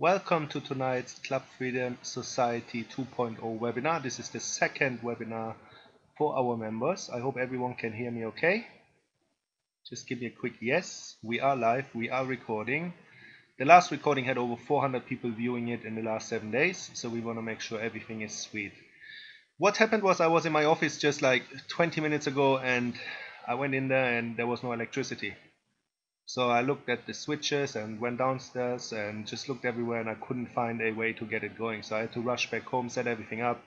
Welcome to tonight's Club Freedom Society 2.0 webinar. This is the second webinar for our members. I hope everyone can hear me okay. Just give me a quick yes. We are live, we are recording. The last recording had over 400 people viewing it in the last 7 days, so we want to make sure everything is sweet. What happened was I was in my office just like 20 minutes ago and I went in there and there was no electricity. So I looked at the switches and went downstairs and just looked everywhere and I couldn't find a way to get it going. So I had to rush back home, set everything up.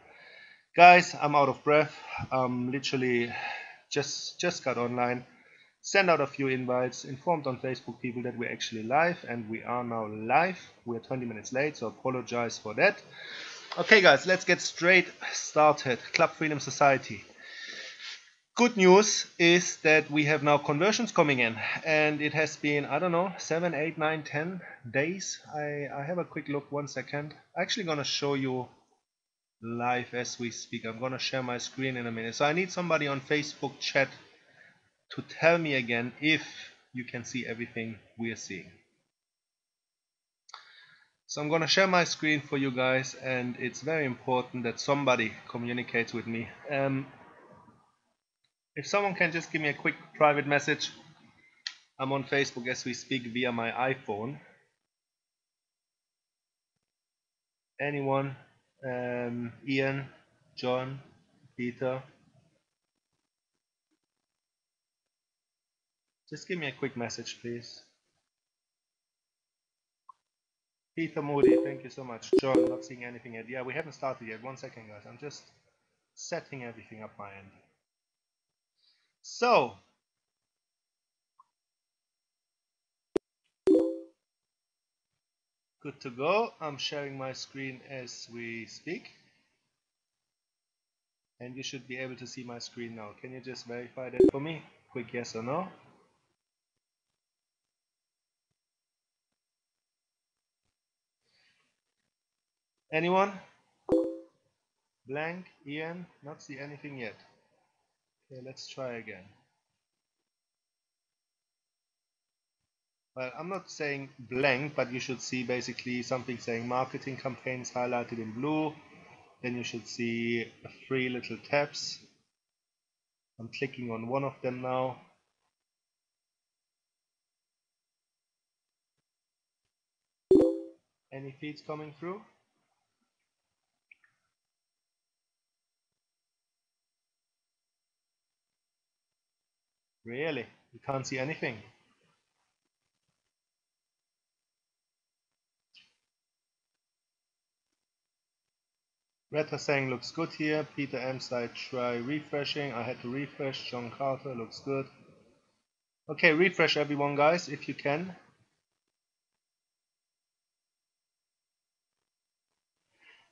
Guys, I'm out of breath. Literally just got online, sent out a few invites, informed on Facebook people that we're actually live, and we are now live. We're 20 minutes late, so apologize for that. Okay guys, let's get straight started. Club Freedom Society. Good news is that we have now conversions coming in, and it has been, I don't know, 7, 8, 9, 10 days. I have a quick look, 1 second. I'm actually going to show you live as we speak. I'm going to share my screen in a minute. So I need somebody on Facebook chat to tell me again if you can see everything we are seeing. So I'm going to share my screen for you guys, and it's very important that somebody communicates with me. If someone can just give me a quick private message. I'm on Facebook as we speak via my iPhone. Anyone? Ian, John, Peter. Just give me a quick message, please. Peter Moody, thank you so much. John, not seeing anything yet. Yeah, we haven't started yet. 1 second, guys. I'm just setting everything up my end. So, good to go. I'm sharing my screen as we speak. And you should be able to see my screen now. Can you just verify that for me? Quick yes or no? Anyone? Blank? Ian? Not see anything yet. Okay, let's try again. Well, I'm not saying blank, but you should see basically something saying marketing campaigns highlighted in blue. Then you should see 3 little tabs. I'm clicking on one of them now. Any feeds coming through? Really? You can't see anything? Retta saying looks good here. Peter M side try refreshing. I had to refresh. John Carter looks good. Okay, refresh everyone guys if you can.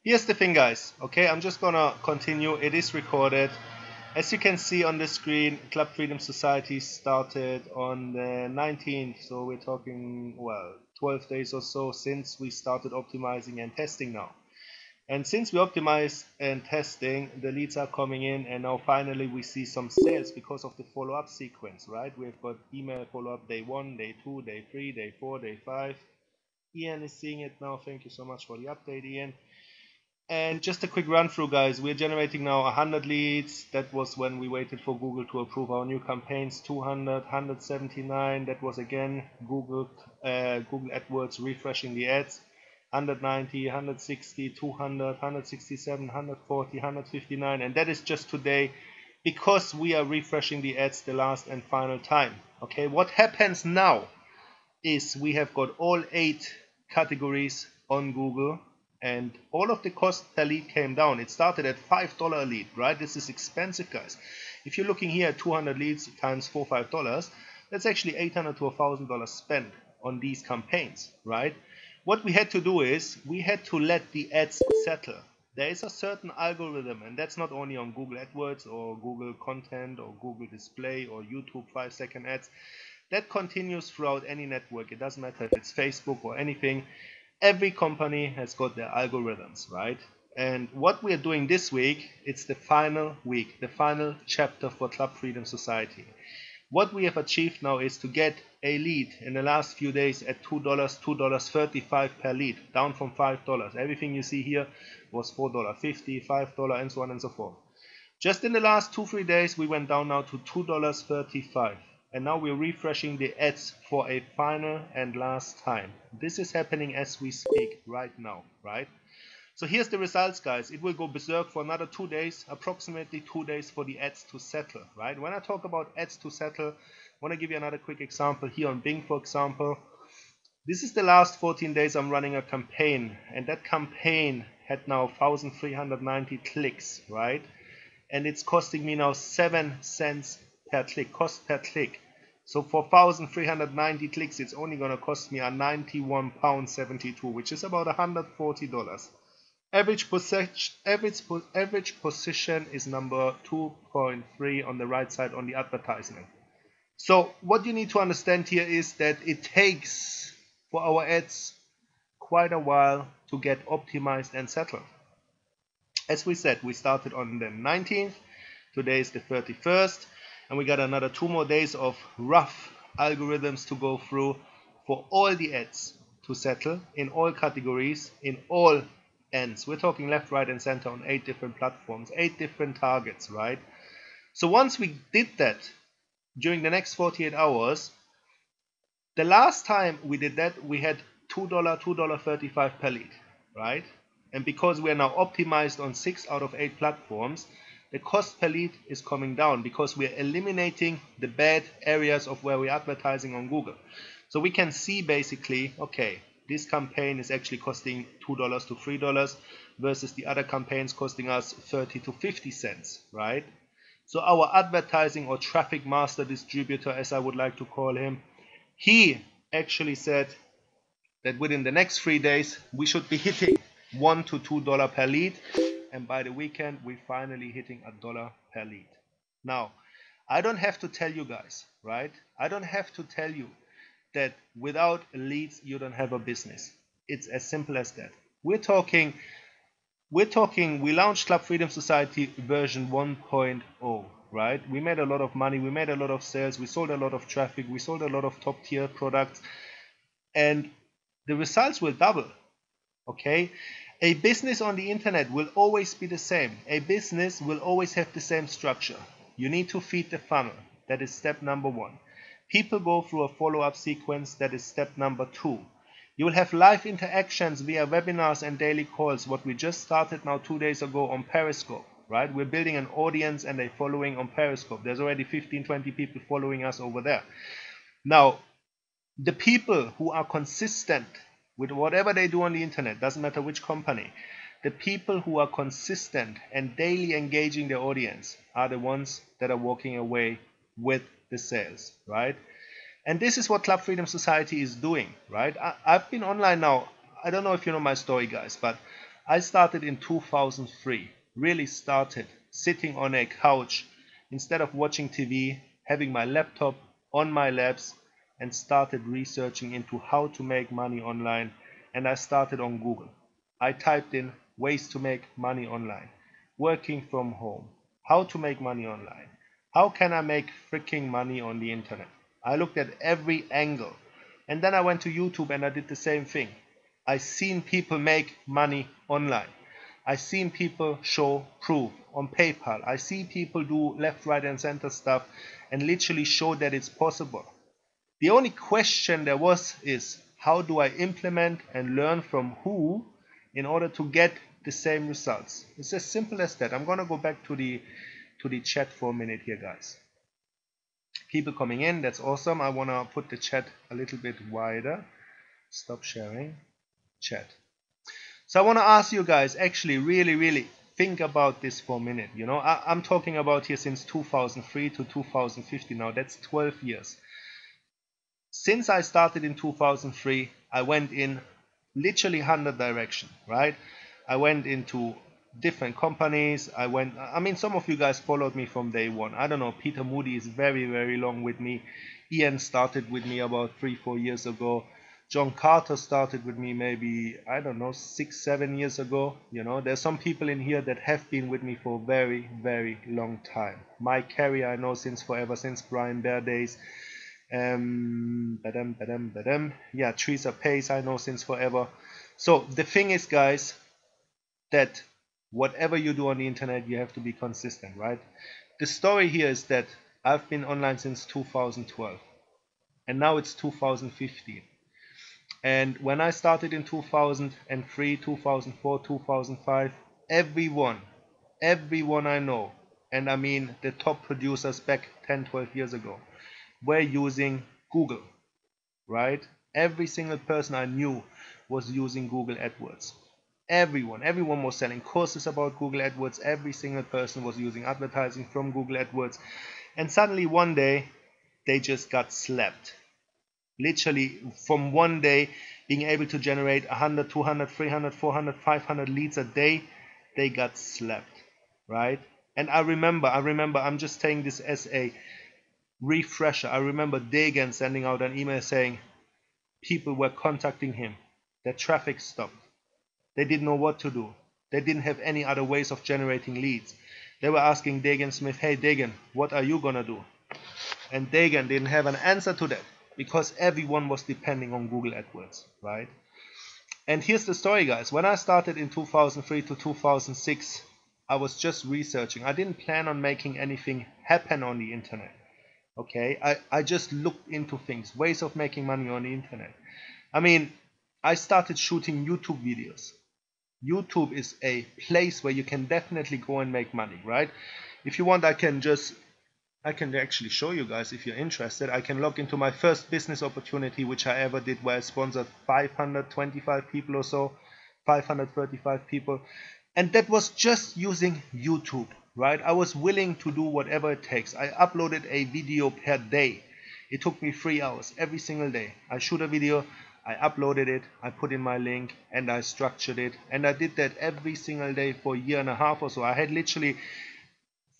Here's the thing guys, okay, I'm just gonna continue. It is recorded. As you can see on the screen, Club Freedom Society started on the 19th, so we're talking, well, 12 days or so since we started optimizing and testing now. And since we optimized and testing, the leads are coming in, and now finally we see some sales because of the follow-up sequence, right? We've got email follow-up day 1, day 2, day 3, day 4, day 5. Ian is seeing it now. Thank you so much for the update, Ian. And just a quick run through guys, we're generating now 100 leads. That was when we waited for Google to approve our new campaigns. 200, 179, that was again Google AdWords refreshing the ads. 190, 160, 200, 167, 140, 159, and that is just today because we are refreshing the ads the last and final time. Okay, what happens now is we have got all 8 categories on Google, and all of the cost per lead came down. It started at $5 a lead, right? This is expensive, guys. If you're looking here at 200 leads times $4, $5, that's actually $800 to $1,000 spent on these campaigns, right? What we had to do is we had to let the ads settle. There is a certain algorithm, and that's not only on Google AdWords or Google Content or Google Display or YouTube 5-second ads. That continues throughout any network. It doesn't matter if it's Facebook or anything. Every company has got their algorithms, right? And what we are doing this week, it's the final week, the final chapter for Club Freedom Society. What we have achieved now is to get a lead in the last few days at $2, $2.35 per lead, down from $5. Everything you see here was $4.50, $5, and so on and so forth. Just in the last 2-3 days, we went down now to $2.35. And now we're refreshing the ads for a final and last time. This is happening as we speak right now, right? So here's the results, guys. It will go berserk for another 2 days, approximately 2 days for the ads to settle, right? When I talk about ads to settle, I want to give you another quick example here on Bing, for example. This is the last 14 days I'm running a campaign, and that campaign had now 1,390 clicks, right? And it's costing me now 7 cents per click, cost per click. So for 1,390 clicks, it's only going to cost me a £91.72, which is about $140. Average position is number 2.3 on the right side on the advertisement. So what you need to understand here is that it takes for our ads quite a while to get optimized and settled. As we said, we started on the 19th, today is the 31st, and we got another 2 more days of rough algorithms to go through for all the ads to settle in all categories, in all ends. We're talking left, right, and center on 8 different platforms, 8 different targets, right? So once we did that during the next 48 hours, the last time we did that, we had $2, $2.35 per lead, right? And because we are now optimized on 6 out of 8 platforms, the cost per lead is coming down because we are eliminating the bad areas of where we're advertising on Google. So we can see basically, okay, this campaign is actually costing $2 to $3 versus the other campaigns costing us 30 to 50 cents, right? So our advertising or traffic master distributor, as I would like to call him, he actually said that within the next 3 days, we should be hitting $1 to $2 per lead. And by the weekend, we're finally hitting $1 per lead. Now, I don't have to tell you guys, right? I don't have to tell you that without leads, you don't have a business. It's as simple as that. We launched Club Freedom Society version 1.0, right? We made a lot of money, we made a lot of sales, we sold a lot of traffic, we sold a lot of top tier products, and the results will double, okay? A business on the internet will always be the same. A business will always have the same structure. You need to feed the funnel. That is step number 1. People go through a follow-up sequence. That is step number 2. You will have live interactions via webinars and daily calls, what we just started now 2 days ago on Periscope, right? We're building an audience and a following on Periscope. There's already 15, 20 people following us over there. Now, the people who are consistent with whatever they do on the internet, doesn't matter which company, the people who are consistent and daily engaging their audience are the ones that are walking away with the sales, right? And this is what Club Freedom Society is doing, right? I've been online now, I don't know if you know my story, guys, but I started in 2003, really started sitting on a couch instead of watching TV, having my laptop on my laps, and started researching into how to make money online. And I started on Google. I typed in ways to make money online, working from home, how to make money online, how can I make freaking money on the internet. I looked at every angle, and then I went to YouTube and I did the same thing. I seen people make money online. I seen people show proof on PayPal. I see people do left, right, and center stuff and literally show that it's possible. The only question there was is, how do I implement and learn from who in order to get the same results? It's as simple as that. I'm going to go back to the chat for a minute here, guys. People coming in, that's awesome. I want to put the chat a little bit wider. Stop sharing. Chat. So I want to ask you guys, actually really think about this for a minute. You know, I'm talking about here since 2003 to 2015 now. That's 12 years. Since I started in 2003, I went in literally 100 directions, right? I went into different companies. Some of you guys followed me from day one. I don't know, Peter Moody is very long with me. Ian started with me about 3-4 years ago. John Carter started with me maybe, I don't know, 6-7 years ago. You know, there's some people in here that have been with me for a very, very long time. Mike Carey I know since forever, since Brian Bear days. Yeah, Teresa Pace I know since forever. So the thing is, guys, that whatever you do on the internet, you have to be consistent, right? The story here is that I've been online since 2012 and now it's 2015. And when I started in 2003, 2004, 2005, everyone I know, and I mean the top producers back 10, 12 years ago, were using Google, right? Every single person I knew was using Google AdWords. Everyone was selling courses about Google AdWords. Every single person was using advertising from Google AdWords. And suddenly one day, they just got slapped. Literally from one day being able to generate 100, 200, 300, 400, 500 leads a day, they got slapped, right? And I remember, I'm just saying this as a refresher. I remember Dagan sending out an email saying people were contacting him. Their traffic stopped. They didn't know what to do. They didn't have any other ways of generating leads. They were asking Dagan Smith, hey Dagan, what are you gonna do? And Dagan didn't have an answer to that because everyone was depending on Google AdWords, right? And here's the story, guys. When I started in 2003 to 2006, I was just researching. I didn't plan on making anything happen on the internet. Okay, I just looked into things, ways of making money on the internet. I mean, I started shooting YouTube videos. YouTube is a place where you can definitely go and make money, right? If you want, I can actually show you guys if you're interested. I can log into my first business opportunity which I ever did, where I sponsored 525 people or so, 535 people, and that was just using YouTube, right? I was willing to do whatever it takes. I uploaded a video per day. It took me 3 hours every single day. I shoot a video, I uploaded it, I put in my link, and I structured it, and I did that every single day for a year and a half or so. I had literally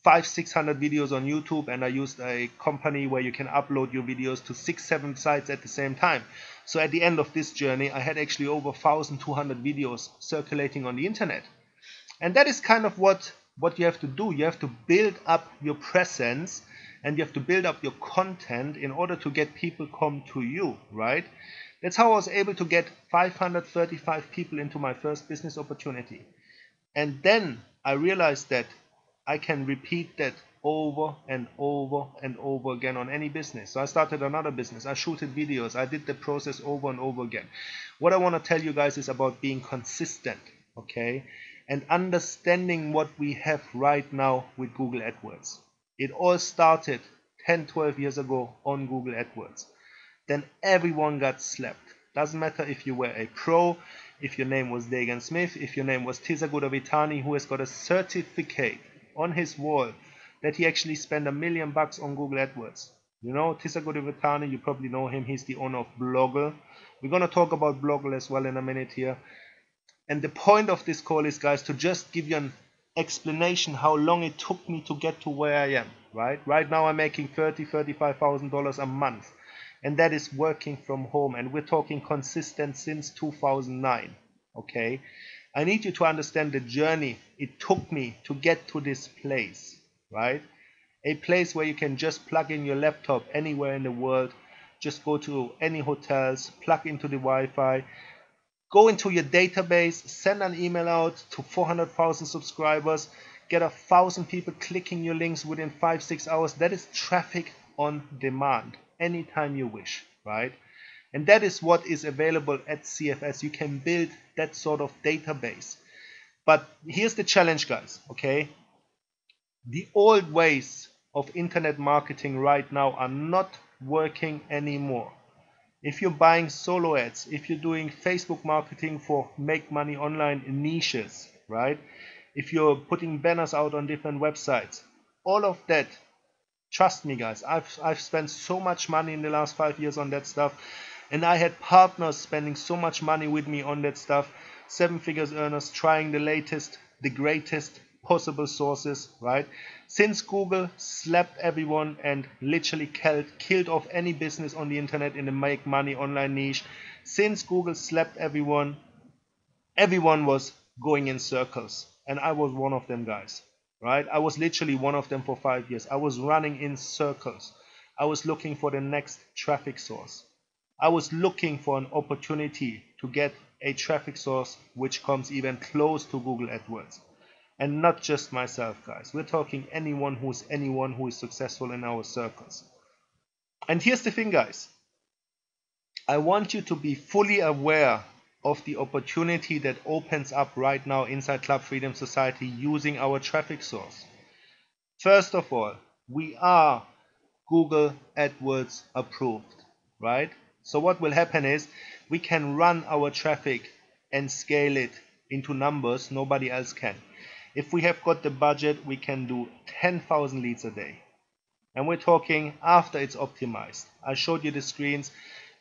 500-600 videos on YouTube, and I used a company where you can upload your videos to 6-7 sites at the same time. So at the end of this journey, I had actually over 1,200 videos circulating on the internet. And that is kind of what you have to do. You have to build up your presence and you have to build up your content in order to get people come to you, right? That's how I was able to get 535 people into my first business opportunity. And then I realized that I can repeat that over and over and over again on any business. So I started another business. I shooted videos. I did the process over and over again. What I want to tell you guys is about being consistent, okay? And understanding what we have right now with Google AdWords. It all started 10, 12 years ago on Google AdWords. Then everyone got slapped. Doesn't matter if you were a pro, if your name was Dagan Smith, if your name was Tisaguda Vitani, who has got a certificate on his wall that he actually spent $1 million on Google AdWords. You know, Tisaguda Vitani, you probably know him. He's the owner of Blogger. We're going to talk about Blogger as well in a minute here. And the point of this call is, guys, to just give you an explanation how long it took me to get to where I am, right? Right now I'm making $35,000 a month. And that is working from home. And we're talking consistent since 2009, okay? I need you to understand the journey it took me to get to this place, right? A place where you can just plug in your laptop anywhere in the world, just go to any hotels, plug into the Wi-Fi, go into your database, send an email out to 400,000 subscribers, get 1,000 people clicking your links within 5-6 hours. That is traffic on demand, anytime you wish, right? And that is what is available at CFS. You can build that sort of database. But here's the challenge, guys, okay? The old ways of internet marketing right now are not working anymore. If you're buying solo ads, if you're doing Facebook marketing for make money online niches, right? If you're putting banners out on different websites, all of that, trust me guys, I've spent so much money in the last 5 years on that stuff, and I had partners spending so much money with me on that stuff, 7 figures earners trying the latest, the greatest possible sources, right? Since Google slapped everyone and literally killed off any business on the internet in the make money online niche, since Google slapped everyone, everyone was going in circles, and I was one of them guys, right? I was literally one of them for 5 years. I was running in circles. I was looking for the next traffic source. I was looking for an opportunity to get a traffic source which comes even close to Google AdWords. And not just myself, guys. We're talking anyone who is successful in our circles. And here's the thing, guys. I want you to be fully aware of the opportunity that opens up right now inside Club Freedom Society using our traffic source. First of all, we are Google AdWords approved, right? So what will happen is we can run our traffic and scale it into numbers nobody else can. If we have got the budget, we can do 10,000 leads a day. And we're talking after it's optimized. I showed you the screens.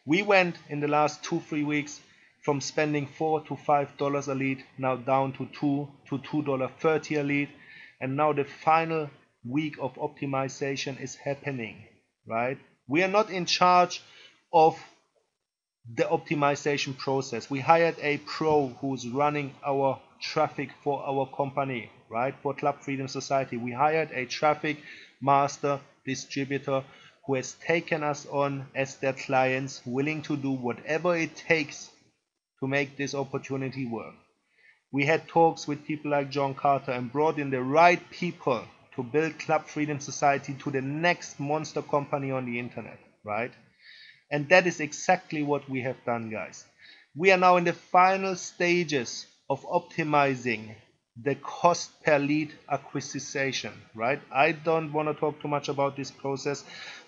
We went in the last 2-3 weeks from spending $4 to $5 a lead now down to $2 to $2.30 a lead. And now the final week of optimization is happening, right? We are not in charge of the optimization process. We hired a pro who's running our traffic for our company, right? For Club Freedom Society. We hired a traffic master distributor who has taken us on as their clients, willing to do whatever it takes to make this opportunity work. We had talks with people like John Carter and brought in the right people to build Club Freedom Society to the next monster company on the internet, right? And that is exactly what we have done, guys. We are now in the final stages of optimizing the cost per lead acquisition, right? I don't want to talk too much about this process,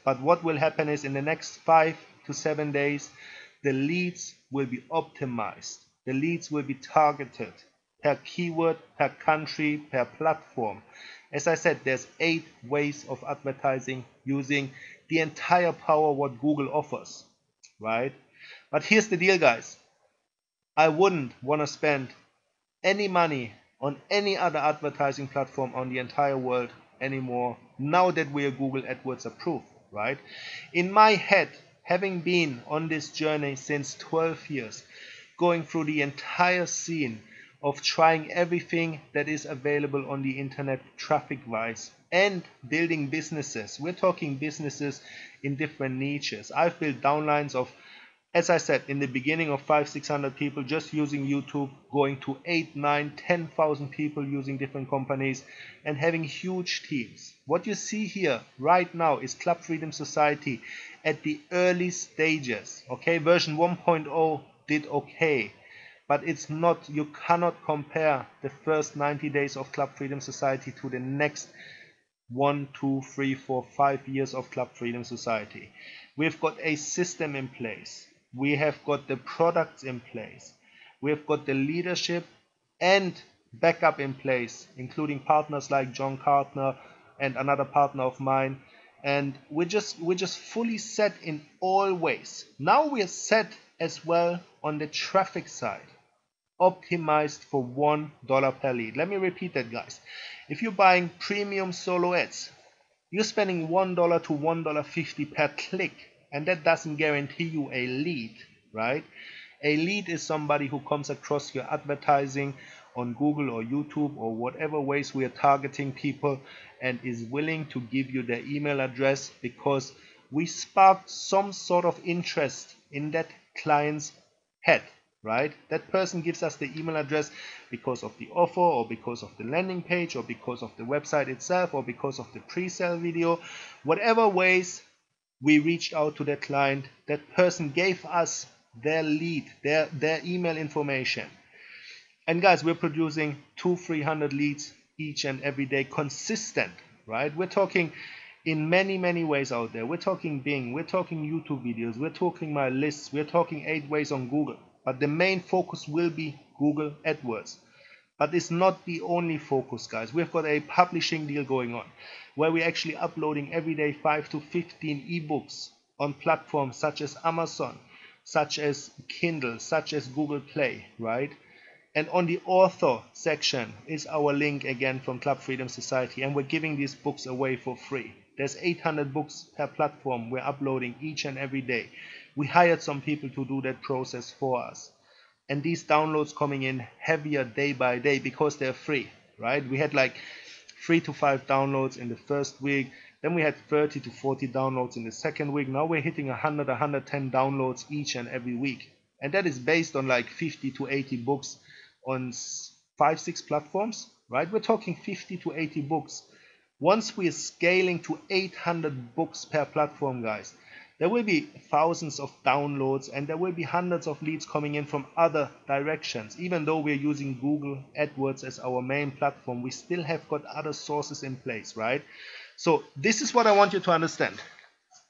but what will happen is in the next 5 to 7 days, the leads will be optimized. The leads will be targeted per keyword, per country, per platform. As I said, there's 8 ways of advertising using the entire power what Google offers, right? But here's the deal, guys. I wouldn't want to spend any money on any other advertising platform on the entire world anymore now that we are Google AdWords approved, right? In my head, having been on this journey since 12 years, going through the entire scene of trying everything that is available on the internet traffic wise and building businesses. We're talking businesses in different niches. I've built downlines of, as I said, in the beginning of 500-600 people just using YouTube, going to 8, 9, 10,000 people using different companies and having huge teams. What you see here right now is Club Freedom Society at the early stages. Okay, version 1.0 did okay. But it's not, you cannot compare the first 90 days of Club Freedom Society to the next 1, 2, 3, 4, 5 years of Club Freedom Society. We've got a system in place. We have got the products in place. We've got the leadership and backup in place, including partners like John Cartner and another partner of mine. And we're just fully set in all ways. Now we're set as well on the traffic side, optimized for $1 per lead. Let me repeat that, guys. If you're buying premium solo ads, you're spending $1 to $1.50 per click, and that doesn't guarantee you a lead, right? A lead is somebody who comes across your advertising on Google or YouTube or whatever ways we are targeting people and is willing to give you their email address because we sparked some sort of interest in that client's head, right? That person gives us the email address because of the offer or because of the landing page or because of the website itself or because of the pre-sale video. Whatever ways we reached out to that client, that person gave us their lead, their email information. And guys, we're producing 200-300 leads each and every day, consistent, right? We're talking in many ways out there. We're talking Bing, we're talking YouTube videos, we're talking my lists, we're talking 8 ways on Google. But the main focus will be Google AdWords. But it's not the only focus, guys. We've got a publishing deal going on where we're actually uploading every day 5 to 15 ebooks on platforms such as Amazon, such as Kindle, such as Google Play, right? And on the author section is our link again from Club Freedom Society, and we're giving these books away for free. There's 800 books per platform we're uploading each and every day. We hired some people to do that process for us. And these downloads coming in heavier day by day because they're free, right? We had like 3 to 5 downloads in the first week. Then we had 30 to 40 downloads in the second week. Now we're hitting 100, 110 downloads each and every week. And that is based on like 50 to 80 books on 5, 6 platforms, right? We're talking 50 to 80 books. Once we're scaling to 800 books per platform, guys, there will be thousands of downloads and there will be hundreds of leads coming in from other directions. Even though we're using Google AdWords as our main platform, we still have got other sources in place, right? So this is what I want you to understand.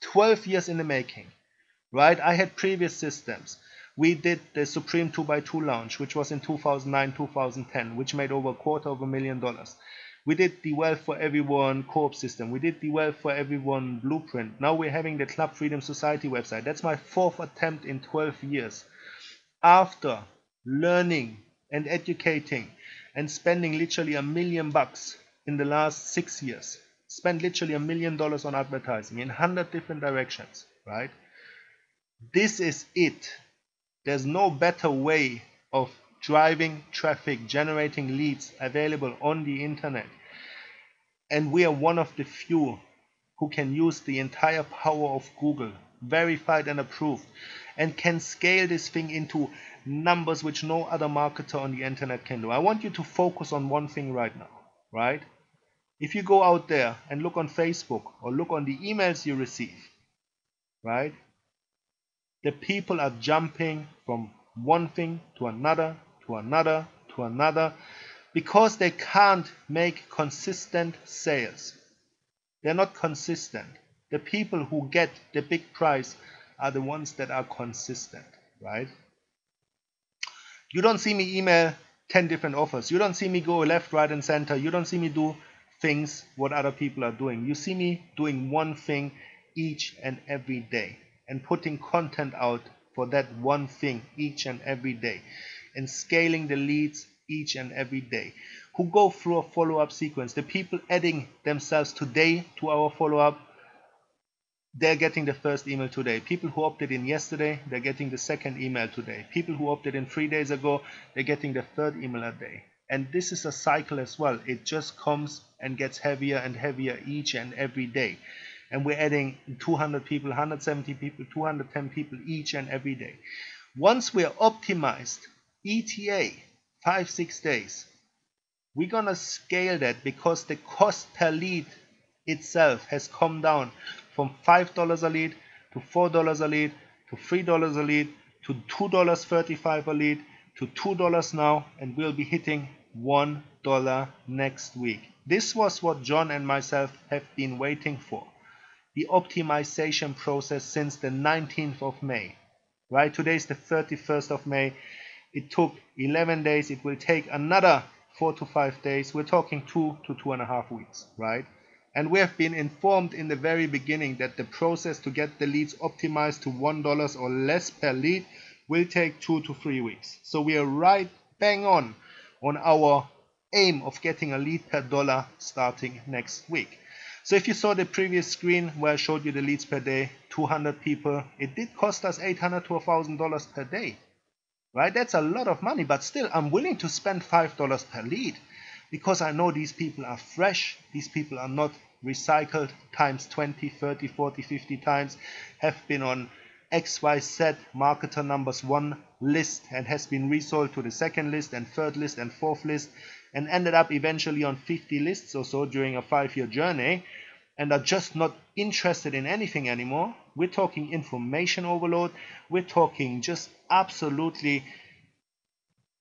12 years in the making, right? I had previous systems. We did the Supreme 2x2 launch, which was in 2009, 2010, which made over $250,000. We did the Wealth for Everyone co-op system. We did the Wealth for Everyone blueprint. Now we're having the Club Freedom Society website. That's my 4th attempt in 12 years. After learning and educating and spending literally $1 million in the last 6 years, spent literally $1 million on advertising in 100 different directions, right? This is it. There's no better way of driving traffic, generating leads available on the internet. And we are one of the few who can use the entire power of Google, verified and approved, and can scale this thing into numbers which no other marketer on the internet can do. I want you to focus on one thing right now, right? If you go out there and look on Facebook or look on the emails you receive, right? The people are jumping from one thing to another, to another, to another, because they can't make consistent sales. They're not consistent. The people who get the big prize are the ones that are consistent, right? You don't see me email 10 different offers. You don't see me go left, right, and center. You don't see me do things what other people are doing. You see me doing one thing each and every day and putting content out for that one thing each and every day and scaling the leads each and every day, who go through a follow-up sequence. The people adding themselves today to our follow-up, they're getting the first email today. People who opted in yesterday, they're getting the second email today. People who opted in 3 days ago, they're getting the third email a day. And this is a cycle as well. It just comes and gets heavier and heavier each and every day. And we're adding 200 people, 170 people, 210 people each and every day. Once we're optimized, ETA, 5-6 days, we're gonna scale that because the cost per lead itself has come down from $5 a lead to $4 a lead to $3 a lead to $2.35 a lead to $2 now, and we'll be hitting $1 next week. This was what John and myself have been waiting for. The optimization process since the 19th of May. Right? Today is the 31st of May. It took 11 days. It will take another 4 to 5 days. We're talking 2 to 2.5 weeks, right? And we have been informed in the very beginning that the process to get the leads optimized to $1 or less per lead will take 2 to 3 weeks. So we are right bang on our aim of getting a lead per dollar starting next week. So if you saw the previous screen where I showed you the leads per day, 200 people, it did cost us $800 to $1,000 per day, right? That's a lot of money, but still I'm willing to spend $5 per lead because I know these people are fresh. These people are not recycled times 20, 30, 40, 50 times, have been on XYZ marketer numbers 1 list and has been resold to the second list and third list and fourth list and ended up eventually on 50 lists or so during a 5-year journey and are just not interested in anything anymore. We're talking information overload. We're talking just absolutely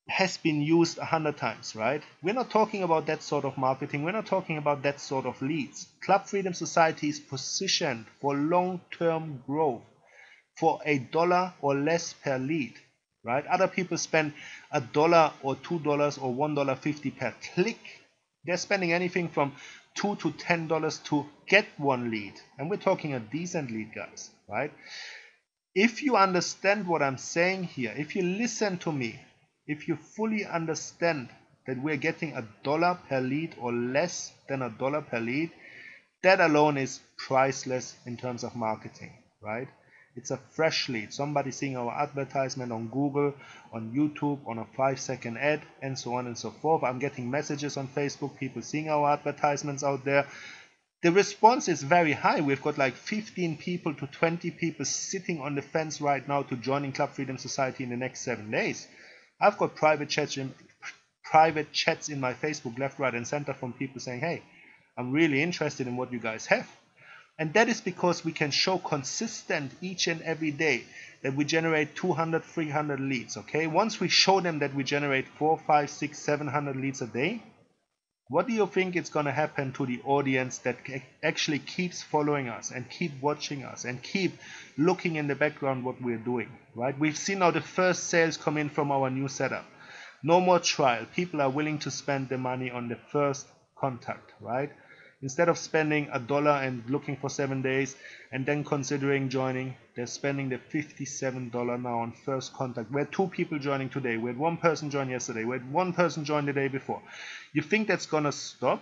has been used 100 times, right? We're not talking about that sort of marketing. We're not talking about that sort of leads. Club Freedom Society is positioned for long-term growth, for $1 or less per lead, right? Other people spend $1 or $2 or $1.50 per click. They're spending anything from $2 to $10 to get one lead. And we're talking a decent lead, guys, right? If you understand what I'm saying here, if you listen to me, if you fully understand that we're getting $1 per lead or less than $1 per lead, that alone is priceless in terms of marketing, right? It's a fresh lead, somebody seeing our advertisement on Google, on YouTube, on a 5-second ad, and so on and so forth. I'm getting messages on Facebook, people seeing our advertisements out there. The response is very high. We've got like 15 people to 20 people sitting on the fence right now to joining Club Freedom Society in the next 7 days. I've got private chats in my Facebook left, right, and center from people saying, hey, I'm really interested in what you guys have. And that is because we can show consistent each and every day that we generate 200, 300 leads. Okay, once we show them that we generate 400, 500, 600, 700 leads a day, what do you think is going to happen to the audience that actually keeps following us and keep watching us and keep looking in the background what we're doing, right? We've seen now the first sales come in from our new setup. No more trial. People are willing to spend the money on the first contact, right? Instead of spending $1 and looking for 7 days and then considering joining, they're spending the $57 now on first contact. We had 2 people joining today. We had 1 person join yesterday. We had 1 person join the day before. You think that's going to stop?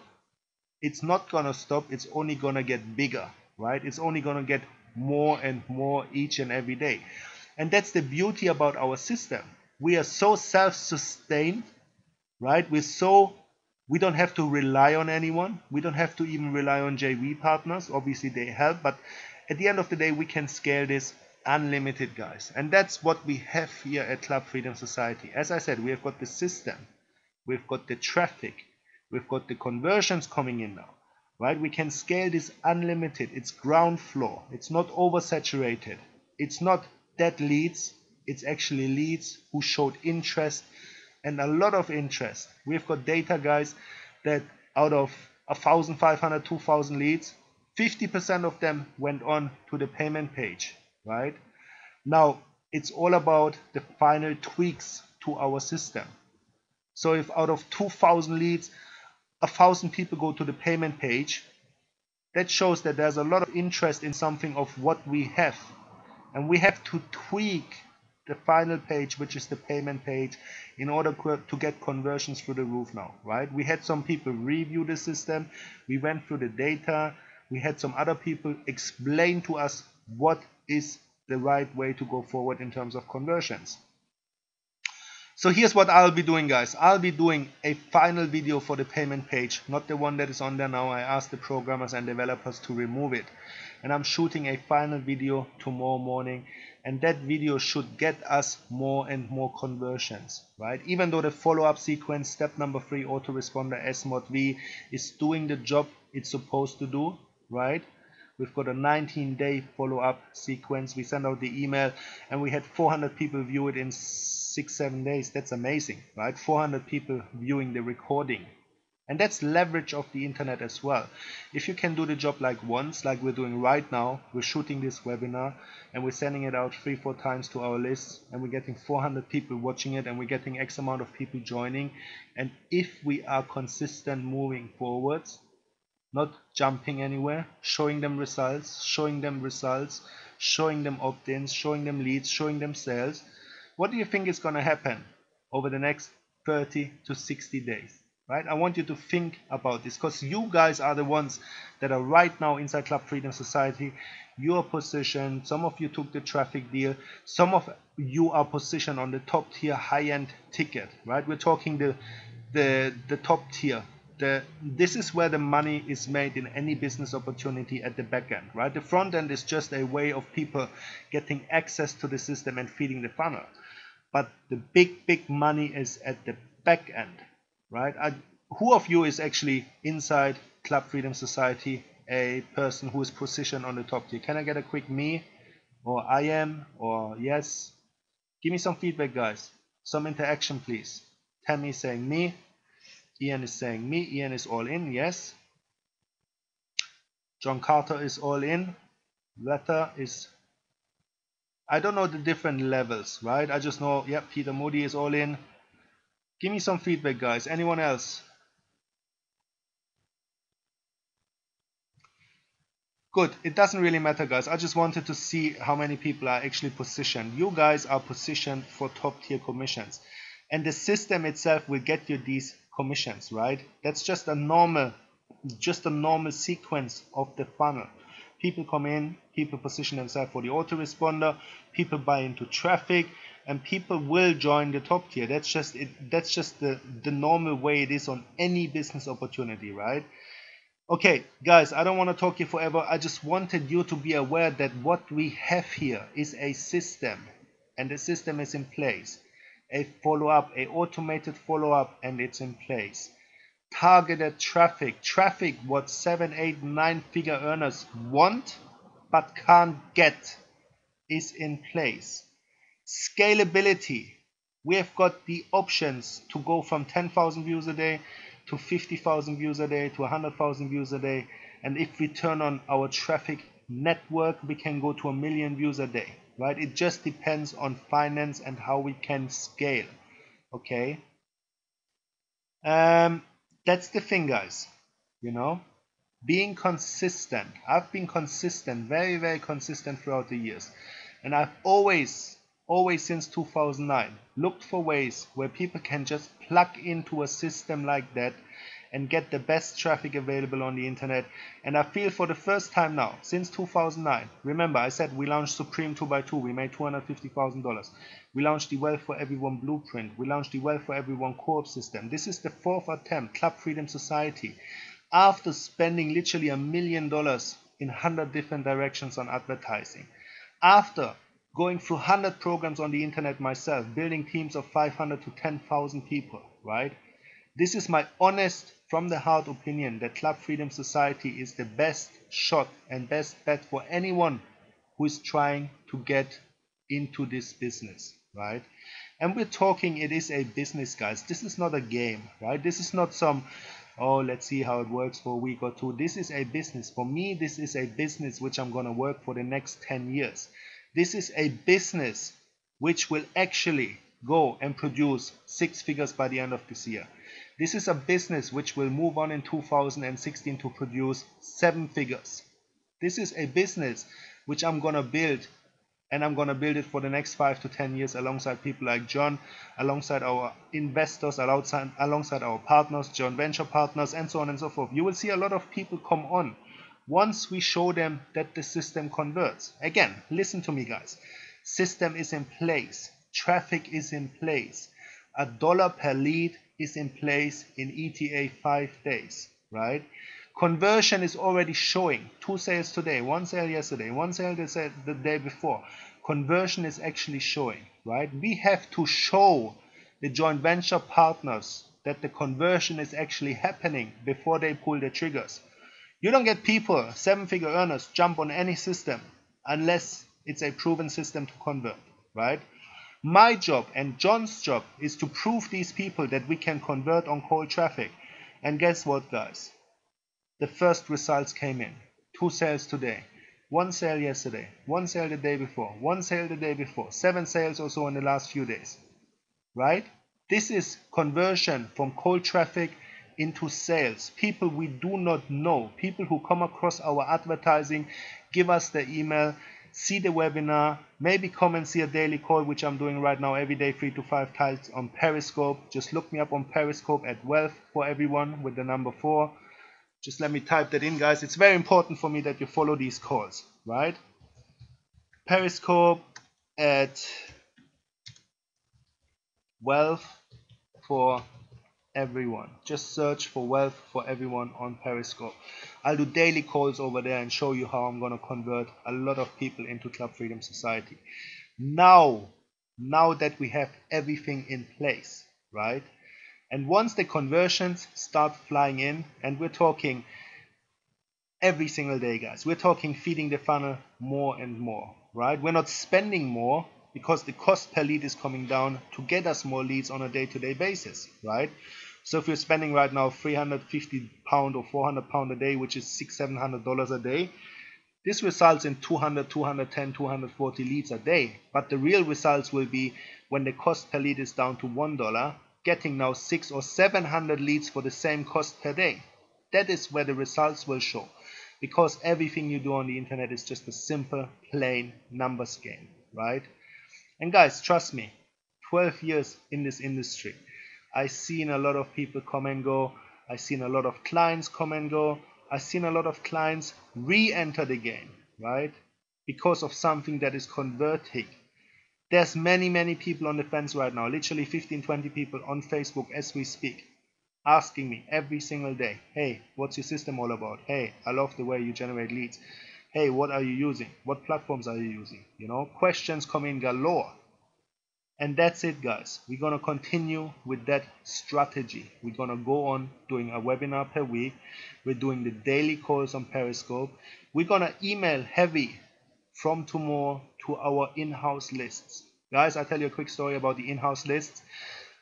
It's not going to stop. It's only going to get bigger, right? It's only going to get more and more each and every day. And that's the beauty about our system. We are so self-sustained, right? We don't have to rely on anyone. We don't have to even rely on JV partners. Obviously they help, but at the end of the day we can scale this unlimited, guys. And that's what we have here at Club Freedom Society. As I said, we have got the system, we've got the traffic, we've got the conversions coming in now, right? We can scale this unlimited. It's ground floor. It's not oversaturated. It's not dead leads. It's actually leads who showed interest, and a lot of interest. We've got data, guys, that out of 1,500, 2,000 leads, 50% of them went on to the payment page, right? Now, it's all about the final tweaks to our system. So if out of 2,000 leads, 1,000 people go to the payment page, that shows that there's a lot of interest in something of what we have. And we have to tweak the final page, which is the payment page, in order to get conversions through the roof now, right? We had some people review the system, we went through the data, we had some other people explain to us what is the right way to go forward in terms of conversions. So here's what I'll be doing, guys. I'll be doing a final video for the payment page, not the one that is on there now. I asked the programmers and developers to remove it. And I'm shooting a final video tomorrow morning. And that video should get us more and more conversions, right? Even though the follow-up sequence, step number 3, autoresponder SMOD-V, is doing the job it's supposed to do, right? We've got a 19-day follow-up sequence. We sent out the email and we had 400 people view it in 6-7 days. That's amazing, right? 400 people viewing the recording. And that's leverage of the internet as well. If you can do the job like once, like we're doing right now, we're shooting this webinar and we're sending it out 3-4 times to our list, and we're getting 400 people watching it, and we're getting X amount of people joining. And if we are consistent moving forwards, not jumping anywhere, showing them results, showing them opt-ins, showing them leads, showing them sales, what do you think is going to happen over the next 30 to 60 days? Right? I want you to think about this, because you guys are the ones that are right now inside Club Freedom Society. You are positioned, some of you took the traffic deal, some of you are positioned on the top tier high-end ticket, right? We're talking the top tier. This is where the money is made in any business opportunity at the back end, right? The front end is just a way of people getting access to the system and feeding the funnel. But the big money is at the back end, right? Who of you is actually inside Club Freedom Society a person who is positioned on the top tier? Can I get a quick me, or I am, or yes? Give me some feedback, guys. Some interaction, please. Tammy is saying me. Ian is saying me. Ian is all in, yes. John Carter is all in. Letter is, I don't know the different levels, right? I just know, yeah, Peter Moody is all in. Give me some feedback, guys. Anyone else? Good. It doesn't really matter, guys. I just wanted to see how many people are actually positioned. You guys are positioned for top tier commissions. and the system itself will get you these commissions, right? That's just a normal sequence of the funnel. People come in, people position themselves for the autoresponder, people buy into traffic, and people will join the top tier. That's just it. That's just the normal way it is on any business opportunity, right? Okay, guys, I don't want to talk here forever. I just wanted you to be aware that what we have here is a system, and the system is in place. A follow-up, a automated follow-up, and it's in place. Targeted traffic what 7, 8, 9-figure earners want but can't get is in place. Scalability, we have got the options to go from 10,000 views a day to 50,000 views a day to 100,000 views a day, and if we turn on our traffic network, we can go to 1 million views a day, right? It just depends on finance and how we can scale. Okay, that's the thing, guys. You know, being consistent. I've been consistent, very, very consistent throughout the years, and I've always since 2009 looked for ways where people can just plug into a system like that and get the best traffic available on the internet. And I feel for the first time now since 2009, remember I said we launched Supreme 2x2, we made $250,000. We launched the Wealth for Everyone blueprint, we launched the Wealth for Everyone co-op system. This is the 4th attempt, Club Freedom Society, after spending literally $1 million in 100 different directions on advertising, after going through 100 programs on the internet myself, building teams of 500 to 10,000 people, right? This is my honest, from the heart opinion that Club Freedom Society is the best shot and best bet for anyone who is trying to get into this business, right? And we're talking, it is a business, guys. This is not a game, right? This is not some, oh, let's see how it works for a week or two. This is a business. For me, this is a business which I'm going to work for the next 10 years. This is a business which will actually go and produce 6 figures by the end of this year. This is a business which will move on in 2016 to produce 7 figures. This is a business which I'm going to build, and I'm going to build it for the next 5 to 10 years alongside people like John, alongside our investors, alongside our partners, joint venture partners, and so on and so forth. You will see a lot of people come on once we show them that the system converts. Again, listen to me, guys. System is in place. Traffic is in place. $1 per lead is in place in ETA 5 days, right? Conversion is already showing. 2 sales today, 1 sale yesterday, 1 sale the day before. Conversion is actually showing, right? We have to show the joint venture partners that the conversion is actually happening before they pull the triggers. You don't get people, 7-figure earners, jump on any system unless it's a proven system to convert, right? My job and John's job is to prove these people that we can convert on cold traffic. And guess what, guys? The first results came in. 2 sales today, 1 sale yesterday, 1 sale the day before, 1 sale the day before, 7 sales or so in the last few days, right? This is conversion from cold traffic into sales. People we do not know, people who come across our advertising, give us the email, see the webinar, maybe come and see a daily call, which I'm doing right now every day, 3 to 5 times on Periscope. Just look me up on Periscope at Wealth for Everyone with the number 4. Just let me type that in, guys. It's very important for me that you follow these calls, right? Periscope at Wealth for Everyone. Just search for Wealth for Everyone on Periscope. I'll do daily calls over there and show you how I'm going to convert a lot of people into Club Freedom Society. Now that we have everything in place, right? And once the conversions start flying in, and we're talking every single day, guys, we're talking feeding the funnel more and more, right? We're not spending more because the cost per lead is coming down to get us more leads on a day-to-day basis, right? So if you're spending right now £350 or £400 a day, which is $600-700 a day, this results in 200, 210, 240 leads a day. But the real results will be when the cost per lead is down to $1, getting now 600 or 700 leads for the same cost per day. That is where the results will show, because everything you do on the internet is just a simple, plain numbers game, right? And guys, trust me, 12 years in this industry. I've seen a lot of people come and go. I've seen a lot of clients come and go. I've seen a lot of clients re-enter the game, right? Because of something that is converting. There's many people on the fence right now, literally 15, 20 people on Facebook as we speak, asking me every single day, hey, what's your system all about? Hey, I love the way you generate leads. Hey, what are you using? What platforms are you using? You know, questions come in galore. And that's it, guys. We're going to continue with that strategy. We're going to go on doing a webinar per week. We're doing the daily calls on Periscope. We're going to email heavy from tomorrow to our in-house lists. Guys, I'll tell you a quick story about the in-house lists.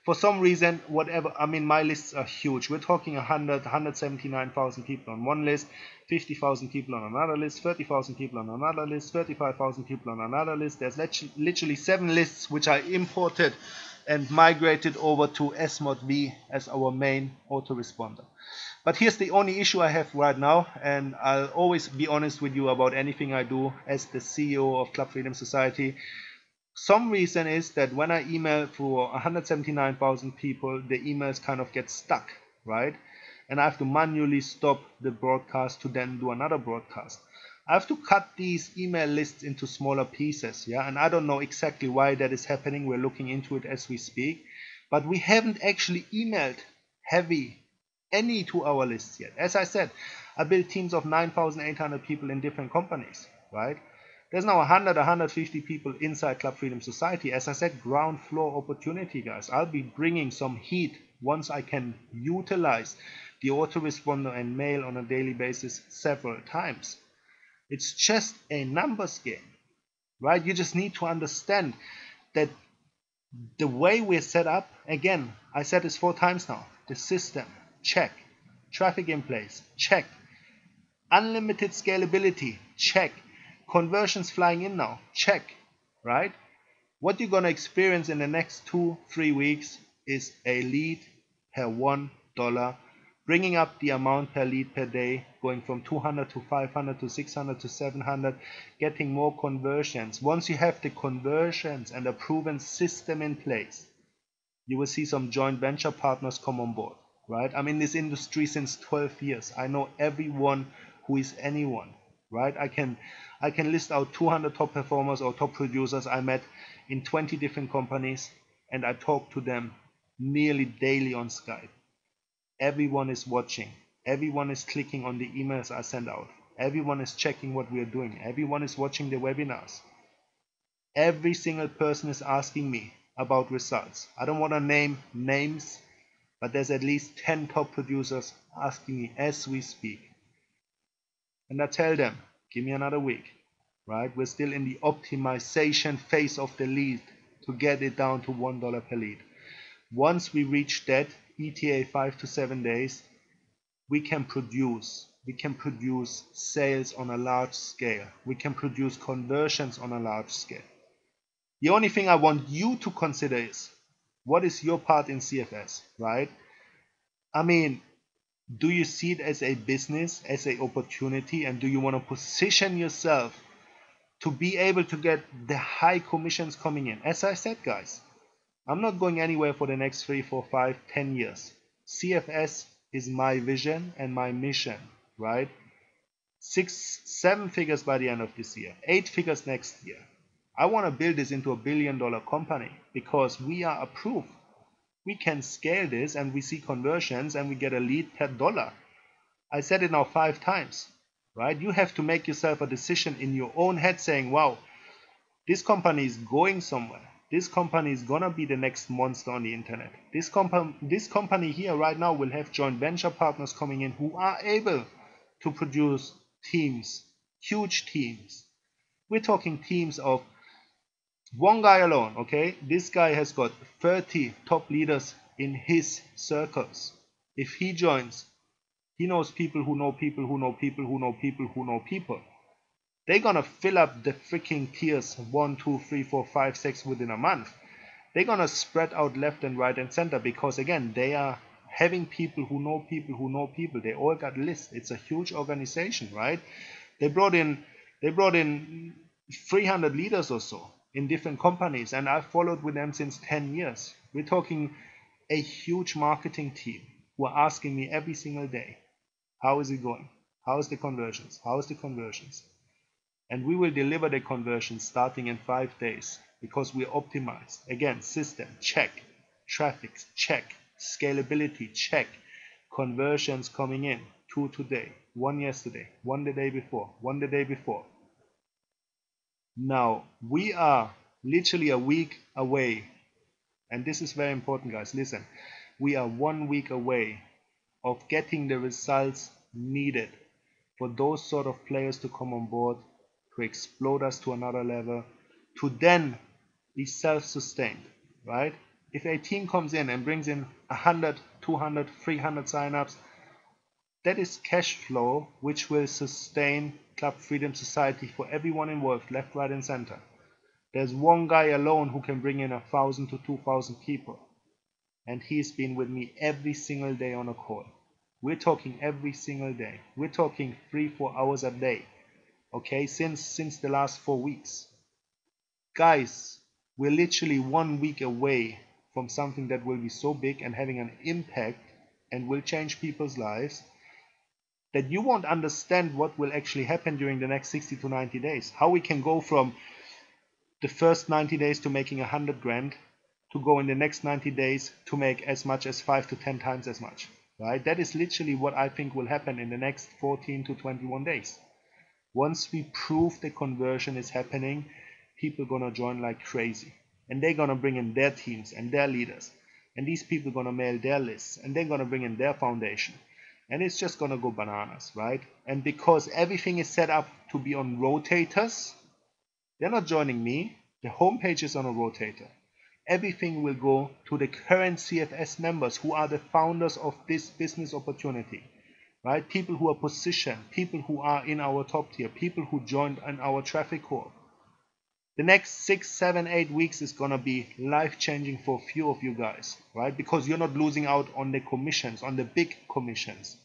For some reason, whatever, I mean, my lists are huge. We're talking 179,000 people on one list, 50,000 people on another list, 30,000 people on another list, 35,000 people on another list. There's literally 7 lists which I imported and migrated over to SModV as our main autoresponder. But here's the only issue I have right now, and I'll always be honest with you about anything I do as the CEO of Club Freedom Society. Some reason is that when I email for 179,000 people, the emails kind of get stuck, right? And I have to manually stop the broadcast to then do another broadcast. I have to cut these email lists into smaller pieces, yeah? And I don't know exactly why that is happening. We're looking into it as we speak. But we haven't actually emailed heavy any to our lists yet. As I said, I built teams of 9,800 people in different companies, right? There's now 100, 150 people inside Club Freedom Society. As I said, ground floor opportunity, guys. I'll be bringing some heat once I can utilize the autoresponder and mail on a daily basis several times. It's just a numbers game, right? You just need to understand that the way we're set up, again, I said this 4 times now, the system, check. Traffic in place, check. Unlimited scalability, check. Conversions flying in now, check, right? What you're going to experience in the next 2-3 weeks is a lead per $1, bringing up the amount per lead per day, going from 200 to 500 to 600 to 700, getting more conversions. Once you have the conversions and a proven system in place, you will see some joint venture partners come on board, right? I'm in this industry since 12 years. I know everyone who is anyone, right? I can list out 200 top performers or top producers I met in 20 different companies, and I talk to them nearly daily on Skype. Everyone is watching. Everyone is clicking on the emails I send out. Everyone is checking what we are doing. Everyone is watching the webinars. Every single person is asking me about results. I don't want to name names, but there's at least 10 top producers asking me as we speak. And I tell them, give me another week, right? We're still in the optimization phase of the lead to get it down to $1 per lead. Once we reach that ETA 5 to 7 days, we can produce sales on a large scale. We can produce conversions on a large scale. The only thing I want you to consider is, what is your part in CFS, right? I mean, do you see it as a business, as an opportunity, and do you want to position yourself to be able to get the high commissions coming in? As I said, guys, I'm not going anywhere for the next 3, 4, 5, 10 years. CFS is my vision and my mission, right? 6, 7 figures by the end of this year, 8 figures next year. I want to build this into a $1 billion company because we are approved. We can scale this and we see conversions and we get a lead per $1. I said it now 5 times, right? You have to make yourself a decision in your own head saying, wow, this company is going somewhere. This company is going to be the next monster on the internet. This company here right now will have joint venture partners coming in who are able to produce teams, huge teams. We're talking teams of one guy alone, okay? This guy has got 30 top leaders in his circles. If he joins, he knows people who know people who know people who know people who know people. They're gonna fill up the freaking tiers 1, 2, 3, 4, 5, 6 within a month. They're gonna spread out left and right and center because again, they are having people who know people who know people. They all got lists. It's a huge organization, right? They brought in 300 leaders or so. in different companies, and I've followed with them since 10 years. We're talking a huge marketing team who are asking me every single day, how is it going? How is the conversions? How is the conversions? And we will deliver the conversions starting in 5 days because we're optimized. Again, system, check. Traffic, check. Scalability, check. Conversions coming in, 2 today, 1 yesterday, 1 the day before, 1 the day before. Now, we are literally a week away, and this is very important, guys. Listen, we are 1 week away of getting the results needed for those sort of players to come on board, to explode us to another level, to then be self-sustained, right? If a team comes in and brings in 100, 200, 300 signups, that is cash flow which will sustain Club Freedom Society for everyone involved, left, right, and center. There's one guy alone who can bring in 1,000 to 2,000 people, and he's been with me every single day on a call. We're talking every single day. We're talking 3-4 hours a day. Okay, since the last 4 weeks. Guys, we're literally 1 week away from something that will be so big and having an impact and will change people's lives that you won't understand what will actually happen during the next 60 to 90 days. How we can go from the first 90 days to making 100 grand to go in the next 90 days to make as much as 5 to 10 times as much. Right? That is literally what I think will happen in the next 14 to 21 days. Once we prove the conversion is happening, people are going to join like crazy. And they're going to bring in their teams and their leaders. And these people are going to mail their lists. And they're going to bring in their foundation. And it's just going to go bananas, right? And because everything is set up to be on rotators, they're not joining me. The homepage is on a rotator. Everything will go to the current CFS members who are the founders of this business opportunity. Right? People who are positioned, people who are in our top tier, people who joined in our traffic core. The next 6, 7, 8 weeks is going to be life-changing for a few of you guys, right? Because you're not losing out on the commissions, on the big commissions.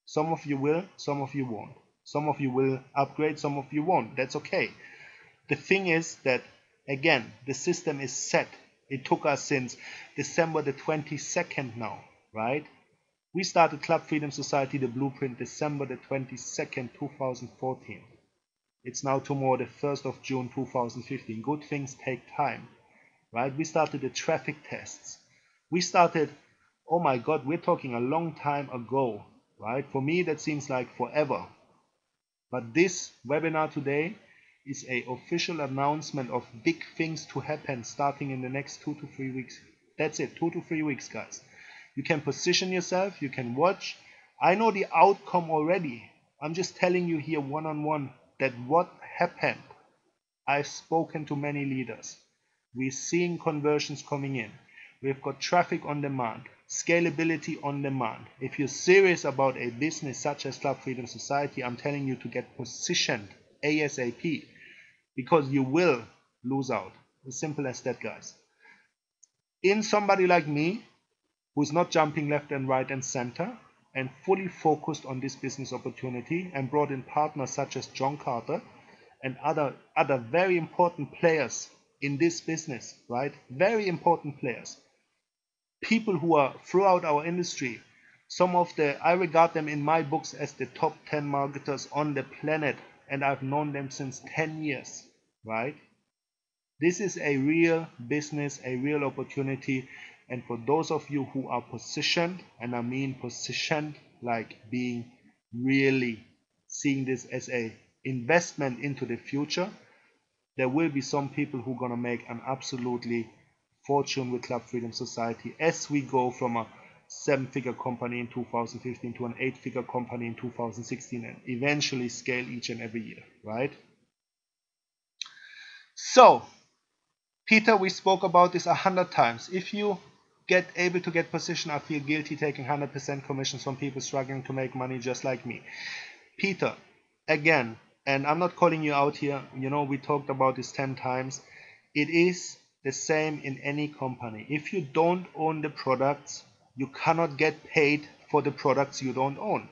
Some of you will, some of you won't. Some of you will upgrade, some of you won't. That's okay. The thing is that, again, the system is set. It took us since December the 22nd now, right? We started Club Freedom Society, the blueprint, December the 22nd, 2014. It's now tomorrow, the 1st of June, 2015. Good things take time, right? We started the traffic tests. We started, oh my God, we're talking a long time ago, right? For me, that seems like forever. But this webinar today is an official announcement of big things to happen starting in the next 2 to 3 weeks. That's it, 2 to 3 weeks, guys. You can position yourself, you can watch. I know the outcome already. I'm just telling you here one-on-one that what happened. I've spoken to many leaders. We're seeing conversions coming in. We've got traffic on demand, scalability on demand. If you're serious about a business such as Club Freedom Society, I'm telling you to get positioned ASAP, because you will lose out. As simple as that, guys. In somebody like me, who's not jumping left and right and center, and fully focused on this business opportunity, and brought in partners such as John Carter and other very important players in this business, right? Very important players. People who are throughout our industry. I regard them in my books as the top 10 marketers on the planet, and I've known them since 10 years, right? This is a real business, a real opportunity. And for those of you who are positioned, and I mean positioned like being really seeing this as a investment into the future, there will be some people who are going to make an absolutely fortune with Club Freedom Society as we go from a 7-figure company in 2015 to an 8-figure company in 2016 and eventually scale each and every year, right? So, Peter, we spoke about this 100 times. If you get able to get position, I feel guilty taking 100% commissions from people struggling to make money just like me. Peter, again, and I'm not calling you out here, you know, we talked about this 10 times. It is the same in any company. If you don't own the products, you cannot get paid for the products you don't own.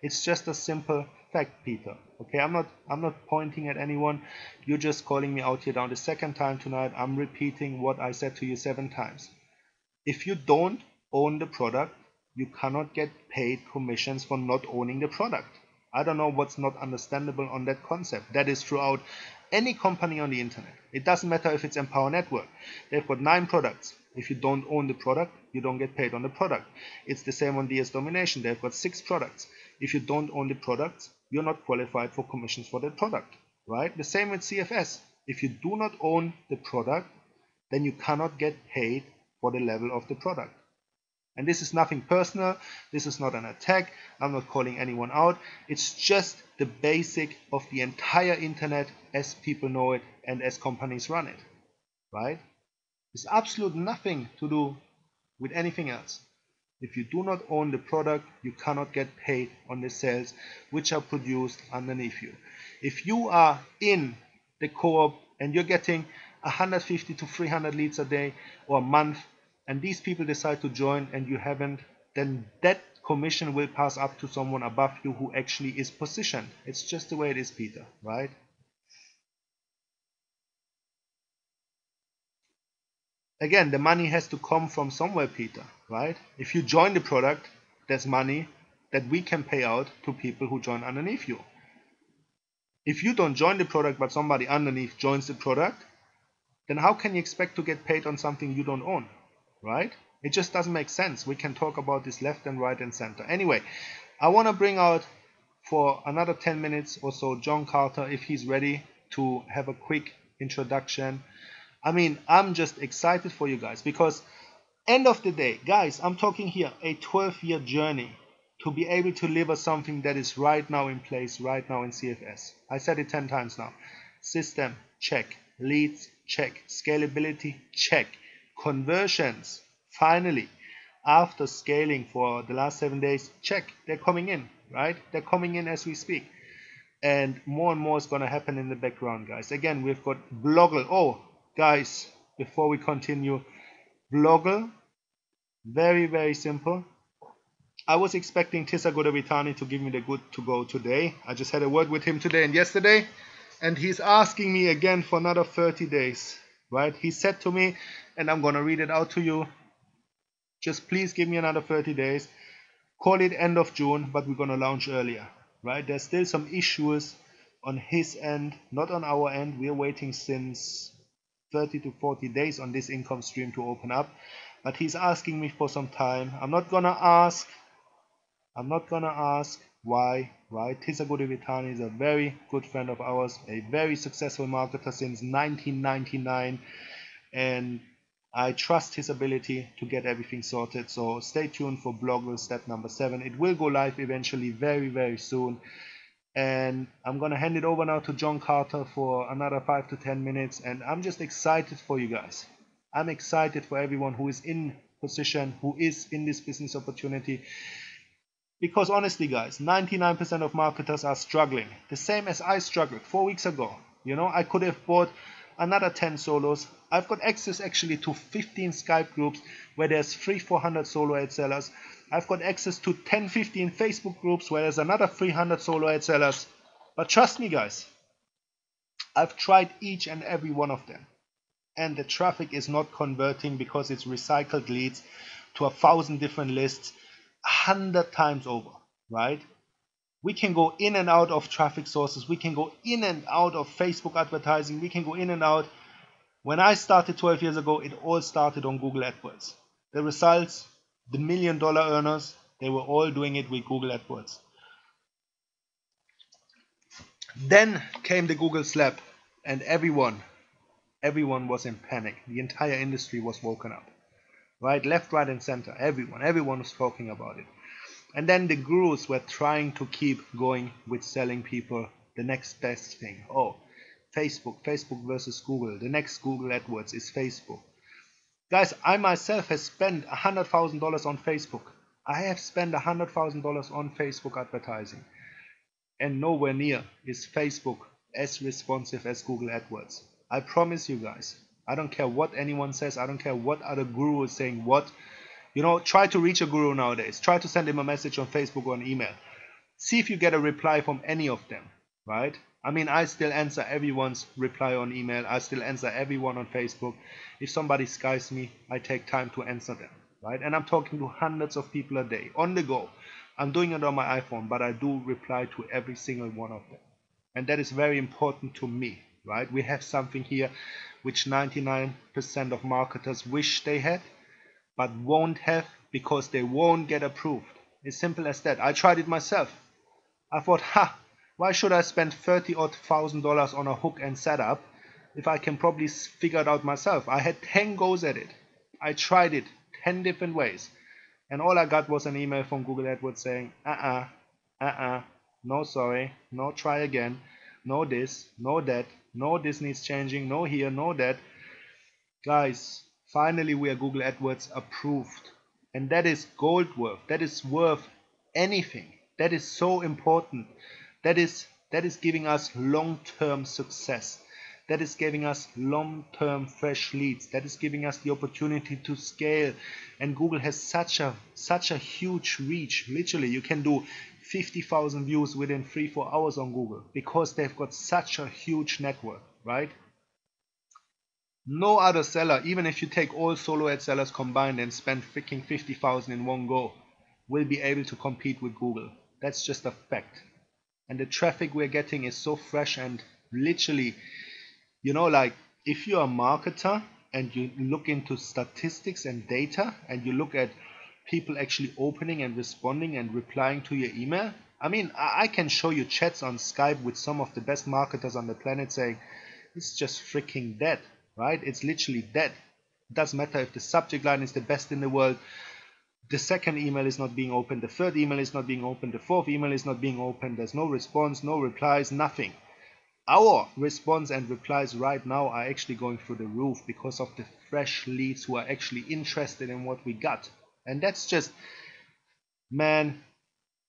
It's just as simple fact, Peter. Okay, I'm not pointing at anyone. You're just calling me out here now the second time tonight. I'm repeating what I said to you 7 times. If you don't own the product, you cannot get paid commissions for not owning the product. I don't know what's not understandable on that concept. That is throughout any company on the internet. It doesn't matter if it's Empower Network. They've got 9 products. If you don't own the product, you don't get paid on the product. It's the same on DS Domination. They've got 6 products. If you don't own the products, you're not qualified for commissions for that product, right? The same with CFS. If you do not own the product, then you cannot get paid for the level of the product. And this is nothing personal. This is not an attack. I'm not calling anyone out. It's just the basic of the entire internet as people know it and as companies run it, right? It's absolutely nothing to do with anything else. If you do not own the product, you cannot get paid on the sales which are produced underneath you. If you are in the co-op and you're getting 150 to 300 leads a day or a month, and these people decide to join and you haven't, then that commission will pass up to someone above you who actually is positioned. It's just the way it is, Peter, right? Again, the money has to come from somewhere, Peter, right? If you join the product, there's money that we can pay out to people who join underneath you. If you don't join the product but somebody underneath joins the product, then how can you expect to get paid on something you don't own, right? It just doesn't make sense. We can talk about this left and right and center. Anyway, I want to bring out for another 10 minutes or so John Carter, if he's ready to have a quick introduction. I mean, I'm just excited for you guys because end of the day, guys, I'm talking here a 12-year journey to be able to deliver something that is right now in place, right now in CFS. I said it 10 times now. System, check. Leads, check. Scalability, check. Conversions, finally, after scaling for the last 7 days, check. They're coming in, right? They're coming in as we speak. And more is going to happen in the background, guys. Again, we've got Bloggle. Oh, guys, before we continue, Bloggle, very simple. I was expecting Tissa Godovitani to give me the good to go today. I just had a word with him today and yesterday, and he's asking me again for another 30 days, right? He said to me, and I'm going to read it out to you, just please give me another 30 days. Call it end of June, but we're going to launch earlier, right? There's still some issues on his end, not on our end. We're waiting since 30 to 40 days on this income stream to open up, but he's asking me for some time. I'm not gonna ask why, right? Tissa Godovitani is a very good friend of ours, a very successful marketer since 1999, and I trust his ability to get everything sorted. So stay tuned for Blogger step number 7. It will go live eventually very soon. And I'm going to hand it over now to John Carter for another 5 to 10 minutes. And I'm just excited for you guys. I'm excited for everyone who is in position, who is in this business opportunity. Because honestly, guys, 99% of marketers are struggling. The same as I struggled 4 weeks ago. You know, I could have bought another 10 solos. I've got access actually to 15 Skype groups where there's 300-400 solo ad sellers. I've got access to 10-15 Facebook groups where there's another 300 solo ad sellers. But trust me, guys, I've tried each and every one of them. And the traffic is not converting because it's recycled leads to 1,000 different lists 100 times over, right? We can go in and out of traffic sources. We can go in and out of Facebook advertising. We can go in and out. When I started 12 years ago, it all started on Google AdWords. The results, the $1 million earners, they were all doing it with Google AdWords. Then came the Google slap, and everyone was in panic. The entire industry was woken up, right? Left, right, and center. Everyone was talking about it. And then the gurus were trying to keep going with selling people the next best thing. Oh, Facebook versus Google. The next Google AdWords is Facebook. Guys, I myself have spent $100,000 on Facebook. I have spent $100,000 on Facebook advertising. And nowhere near is Facebook as responsive as Google AdWords. I promise you guys. I don't care what anyone says. I don't care what other guru is saying what. You know, try to reach a guru nowadays. Try to send him a message on Facebook or an email. See if you get a reply from any of them, right? I mean, I still answer everyone's reply on email. I still answer everyone on Facebook. If somebody skies me, I take time to answer them, right? And I'm talking to hundreds of people a day on the go. I'm doing it on my iPhone, but I do reply to every single one of them. And that is very important to me, right? We have something here which 99% of marketers wish they had, but won't have because they won't get approved. It's simple as that. I tried it myself. I thought, why should I spend 30 odd thousand dollars on a hook and setup if I can probably figure it out myself? I had 10 goes at it. I tried it 10 different ways. And all I got was an email from Google AdWords saying, no sorry, no try again, no this, no that, no this needs changing, no here, no that. Guys, finally we are Google AdWords approved. And that is gold worth. That is worth anything. That is so important. That is giving us long-term success. That is giving us long-term fresh leads. That is giving us the opportunity to scale. And Google has such a huge reach. Literally, you can do 50,000 views within 3-4 hours on Google because they've got such a huge network, right? No other seller, even if you take all solo ad sellers combined and spend freaking 50,000 in one go, will be able to compete with Google. That's just a fact. And the traffic we're getting is so fresh and literally, like if you're a marketer and you look into statistics and data and you look at people actually opening and responding and replying to your email, I mean, I can show you chats on Skype with some of the best marketers on the planet saying, it's just freaking dead, right? It's literally dead. It doesn't matter if the subject line is the best in the world. The second email is not being opened. The third email is not being opened. The fourth email is not being opened. There's no response, no replies, nothing. Our response and replies right now are actually going through the roof because of the fresh leads who are actually interested in what we got. And that's just, man,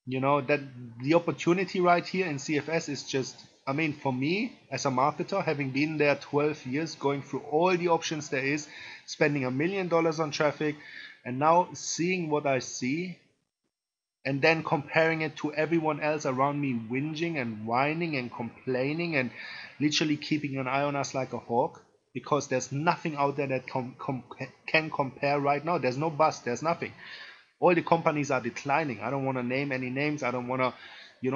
that the opportunity right here in CFS is just, I mean, for me as a marketer, having been there 12 years, going through all the options there is, spending $1 million on traffic, and now seeing what I see, and then comparing it to everyone else around me whinging and whining and complaining and literally keeping an eye on us like a hawk, because there's nothing out there that can compare right now. There's no buzz, there's nothing. All the companies are declining. I don't want to name any names. I don't want to,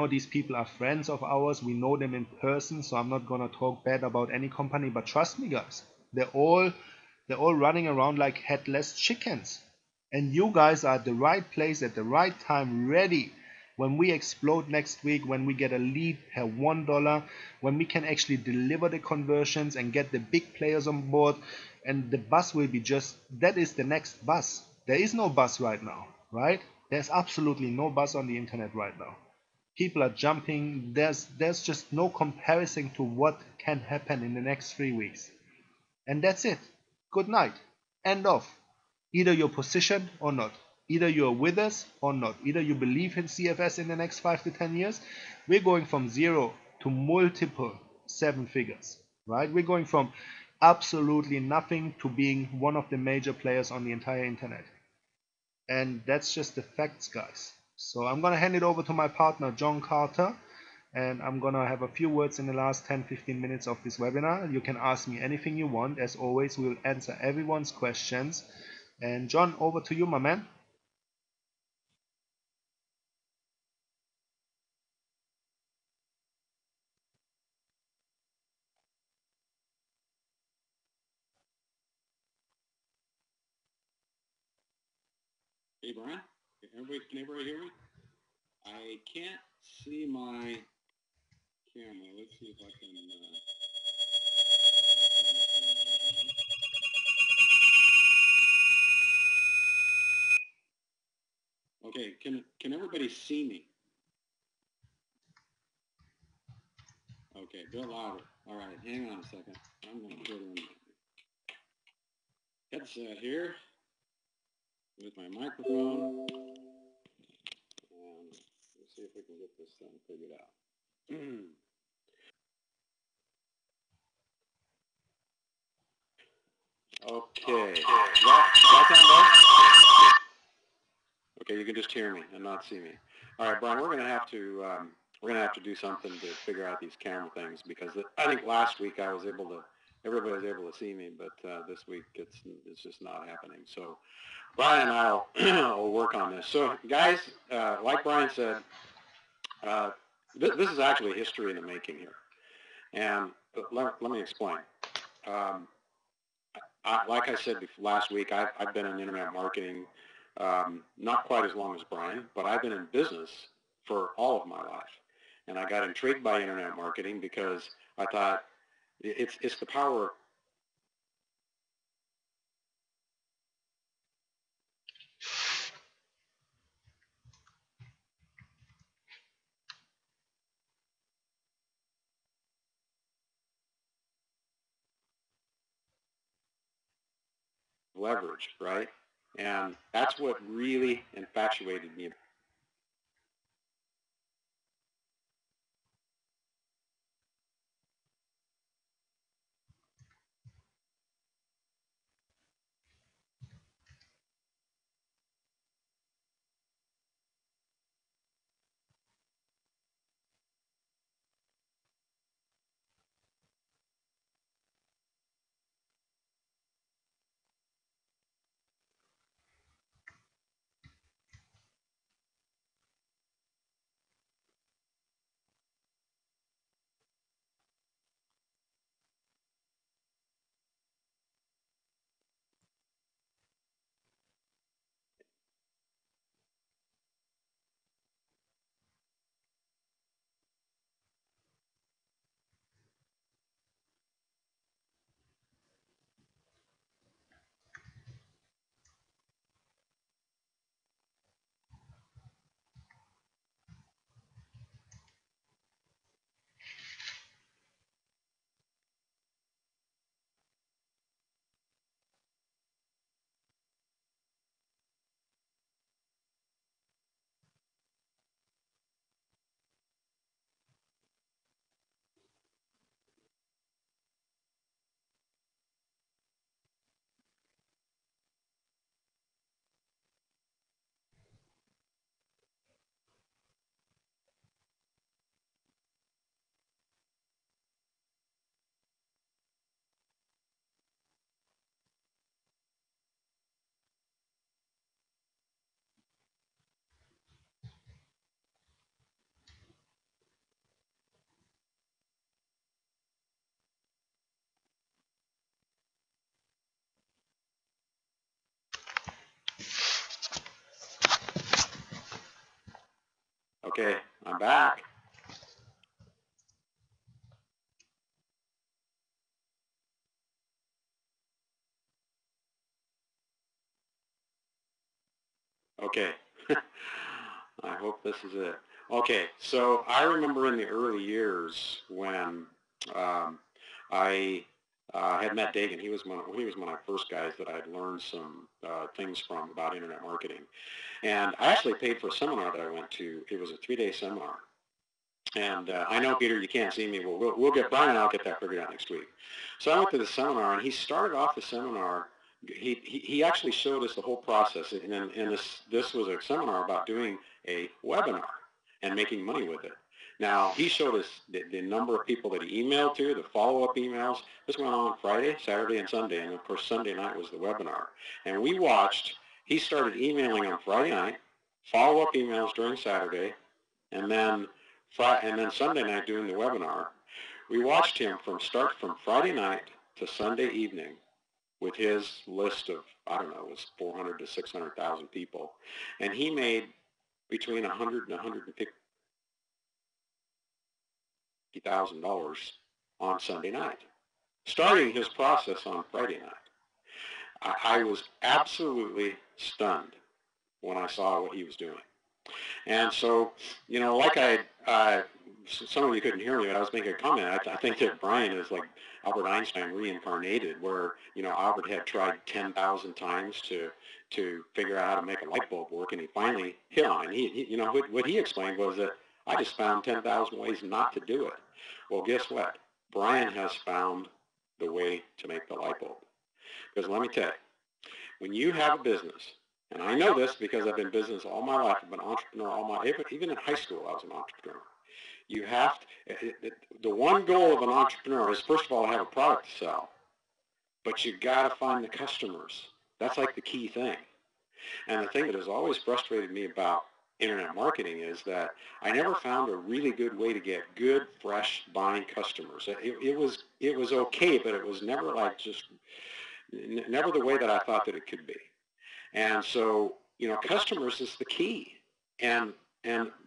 these people are friends of ours. We know them in person, so I'm not going to talk bad about any company. But trust me, guys, they're all running around like headless chickens. And you guys are at the right place at the right time, ready when we explode next week, when we get a lead per $1, when we can actually deliver the conversions and get the big players on board. And the bus will be just, that is the next bus. There is no bus right now, right? There's absolutely no bus on the internet right now. People are jumping. There's just no comparison to what can happen in the next 3 weeks. And that's it. Good night. End of. Either you're positioned or not. Either you're with us or not. Either you believe in CFS in the next 5 to 10 years. We're going from 0 to multiple 7 figures, right? We're going from absolutely nothing to being one of the major players on the entire internet. And that's just the facts, guys. So I'm going to hand it over to my partner, John Carter. And I'm going to have a few words in the last 10-15 minutes of this webinar. You can ask me anything you want. As always, we'll answer everyone's questions. And John, over to you, my man. Hey, Brian, can everybody hear me? I can't see my camera. Let's see if I can. Okay, can everybody see me? Okay, a bit louder. All right, hang on a second. I'm going to put in headset here with my microphone. And let's see if we can get this thing figured out. Okay. Okay, you you can just hear me and not see me. All right, Brian, we're going to have to do something to figure out these camera things, because I think last week everybody was able to see me, but this week it's just not happening. So Brian and I will work on this. So guys, like Brian said, this is actually history in the making here. And let me explain. Like I said last week, I've been in internet marketing, not quite as long as Brian, but I've been in business for all of my life. And I got intrigued by internet marketing because I thought it's the power of leverage, right? And that's what really infatuated me. Okay, I'm back. Okay. I hope this is it. Okay, so I remember in the early years when I had met Dagan. He was one of my first guys that I'd learned some things from about internet marketing. And I actually paid for a seminar that I went to. It was a 3-day seminar. And I know, Peter, you can't see me. We'll get Brian and I'll get that figured out next week. So I went to the seminar, and he started off the seminar. He actually showed us the whole process, and this was a seminar about doing a webinar and making money with it. Now, he showed us the number of people that he emailed to, the follow-up emails. This went on Friday, Saturday, and Sunday, and of course Sunday night was the webinar. And we watched. He started emailing on Friday night, follow-up emails during Saturday, and then Sunday night doing the webinar. We watched him from Friday night to Sunday evening with his list of, I don't know, it was 400 to 600,000 people. And he made between $100,000 and $150,000 on Sunday night, starting his process on Friday night. I was absolutely stunned when I saw what he was doing. And so, you know, like some of you couldn't hear me, but I was making a comment. I think that Brian is like Albert Einstein reincarnated, where, you know, Albert had tried 10,000 times to figure out how to make a light bulb work, and he finally hit on it. And he you know, what he explained was that I just found 10,000 ways not to do it. Well, guess what? Brian has found the way to make the light bulb. Because let me tell you, when you have a business And I know this because I've been in business all my life. I've been an entrepreneur even in high school I was an entrepreneur. You have to, the one goal of an entrepreneur is, first of all, to have a product to sell, but you got to find the customers. That's like the key thing. And the thing that has always frustrated me about internet marketing is that I never found a really good way to get good, fresh, buying customers. It was okay, but it was never like never the way that I thought that it could be. And so, customers is the key. And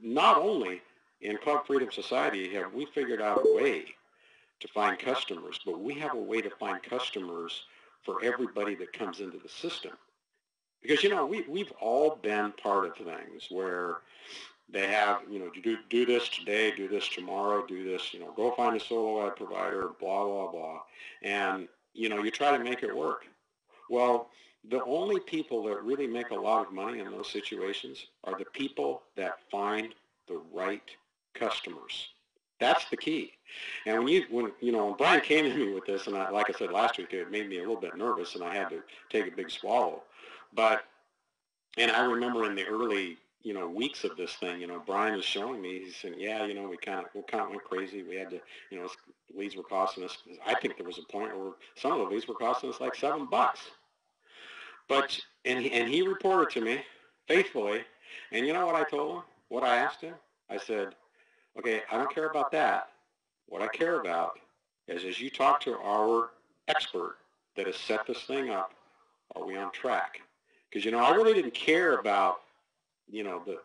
not only in Club Freedom Society have we figured out a way to find customers, but we have a way to find customers for everybody that comes into the system. Because, we've all been part of things where they have, do this today, do this tomorrow, do this, go find a solo ad provider, blah, blah, blah. And, you try to make it work. Well, the only people that really make a lot of money in those situations are the people that find the right customers. That's the key. And when Brian came to me with this, and like I said last week, it made me a little bit nervous, and I had to take a big swallow. And I remember in the early, weeks of this thing, Brian was showing me, he said, yeah, we kind of went crazy. We had to, leads were costing us, I think there was a point where some of the leads were costing us like $7. But, and he reported to me faithfully, and you know what I told him? What I asked him? I said, okay, I don't care about that. What I care about is as you talk to our expert that has set this thing up, are we on track? Because, I really didn't care about,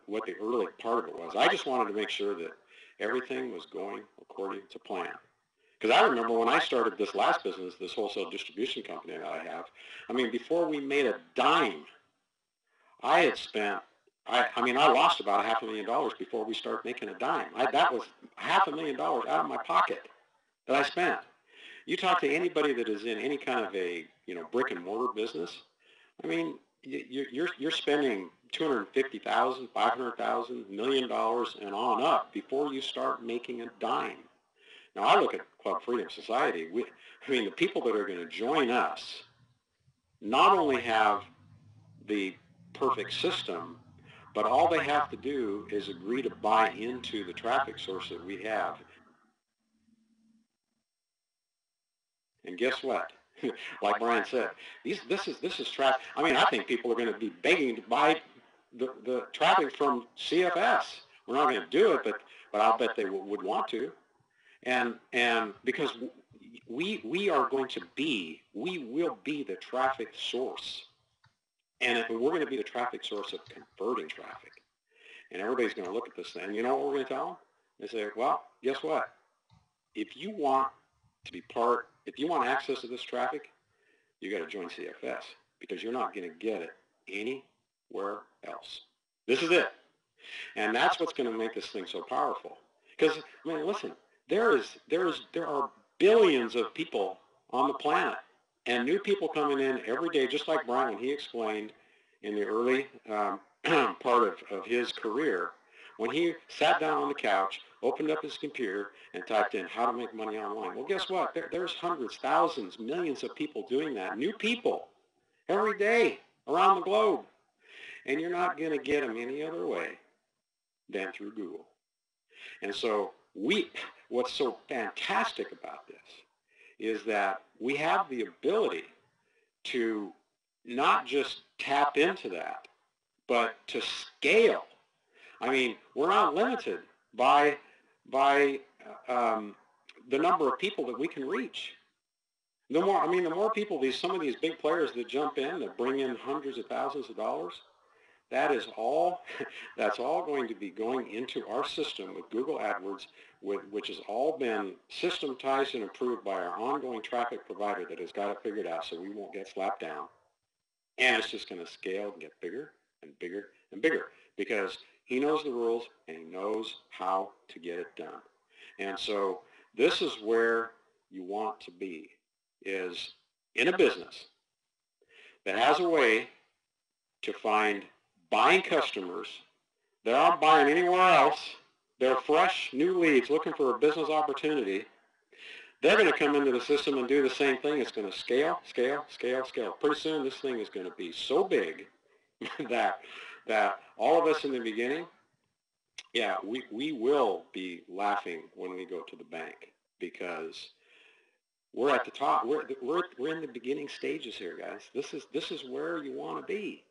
what the early part of it was. I just wanted to make sure that everything was going according to plan. Because I remember when I started this last business, this wholesale distribution company that I have, before we made a dime, I had spent, I lost about $500,000 before we started making a dime. That was $500,000 out of my pocket that I spent. You talk to anybody that is in any kind of a, brick and mortar business, you're spending $250,000, $500,000, $1 million and on up before you start making a dime. Now, I look at Club Freedom Society. The people that are going to join us not only have the perfect system, but all they have to do is agree to buy into the traffic source that we have. And guess what? Like Brian said, this is traffic. I think people are going to be begging to buy the traffic from CFS. We're not going to do it, but I'll bet they would want to. And because we will be the traffic source. And we're going to be the traffic source of converting traffic. And everybody's going to look at this thing. You know what we're going to tell them? They say, well, guess what? If you want access to this traffic, you got to join CFS because you're not going to get it anywhere else. This is it. And that's what's going to make this thing so powerful. Because, listen, there are billions of people on the planet and new people coming in every day, just like Brian, when he explained in the early part of his career, when he sat down on the couch, opened up his computer, and typed in how to make money online. Well, guess what? There's hundreds, thousands, millions of people doing that, new people, every day around the globe. And you're not going to get them any other way than through Google. And so what's so fantastic about this is that we have the ability to not just tap into that, but to scale. We're not limited by the number of people that we can reach. The more people, some of these big players that jump in, that bring in hundreds of thousands of dollars, that's all going to be going into our system with Google AdWords, which has all been systematized and improved by our ongoing traffic provider that has got it figured out so we won't get slapped down. And it's just going to scale and get bigger and bigger and bigger because he knows the rules and he knows how to get it done. And so this is where you want to be, is in a business that has a way to find buying customers that aren't buying anywhere else. They're fresh, new leads looking for a business opportunity. They're going to come into the system and do the same thing. It's going to scale, scale, scale, scale. Pretty soon this thing is going to be so big that that all of us in the beginning, yeah, we will be laughing when we go to the bank because we're at the top. We're in the beginning stages here, guys. This is where you want to be,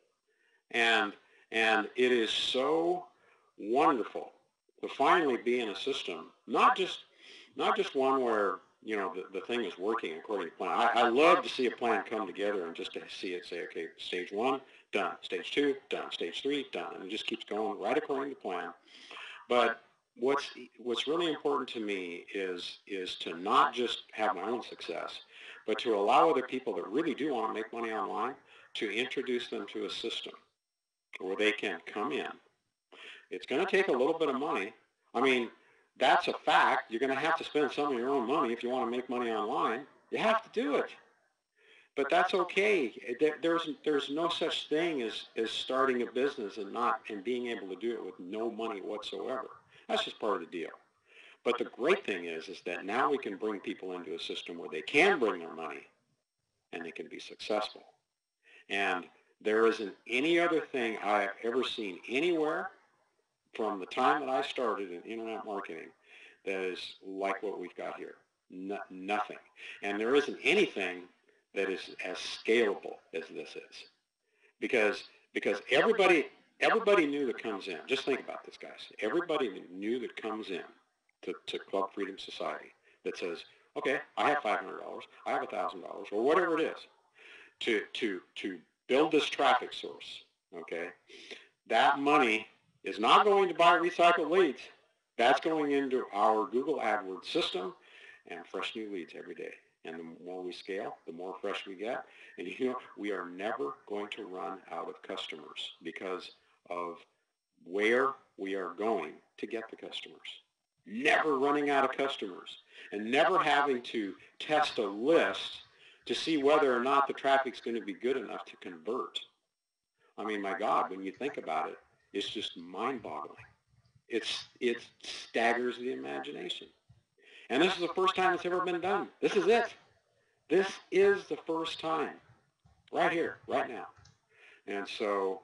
and and it is so wonderful to finally be in a system, not just one where the thing is working according to plan. I love to see a plan come together and just to see it say, okay, stage one done, stage two done, stage three done, and it just keeps going right according to plan. But what's really important to me is to not just have my own success, but to allow other people that really do want to make money online to introduce them to a system where they can come in. It's going to take a little bit of money. I mean, that's a fact. You're going to have to spend some of your own money if you want to make money online. You have to do it. But that's okay. There's no such thing as starting a business and being able to do it with no money whatsoever. That's just part of the deal. But the great thing is that now we can bring people into a system where they can bring their money and they can be successful. And there isn't any other thing I've ever seen anywhere from the time that I started in internet marketing that is like what we've got here. Nothing. And there isn't anything that is as scalable as this is. Because everybody new that comes in, just think about this, guys. Everybody new that comes in to Club Freedom Society that says, okay, I have $500, I have $1,000, or whatever it is, to build this traffic source, okay, that money is not going to buy recycled leads. That's going into our Google AdWords system and fresh new leads every day. And the more we scale, the more fresh we get. And we are never going to run out of customers because of where we are going to get the customers. Never running out of customers and never having to test a list to see whether or not the traffic's going to be good enough to convert. I mean, my God, when you think about it, it's just mind-boggling. It staggers the imagination. And this is the first time it's ever been done. This is it. This is the first time, right here, right now. And so,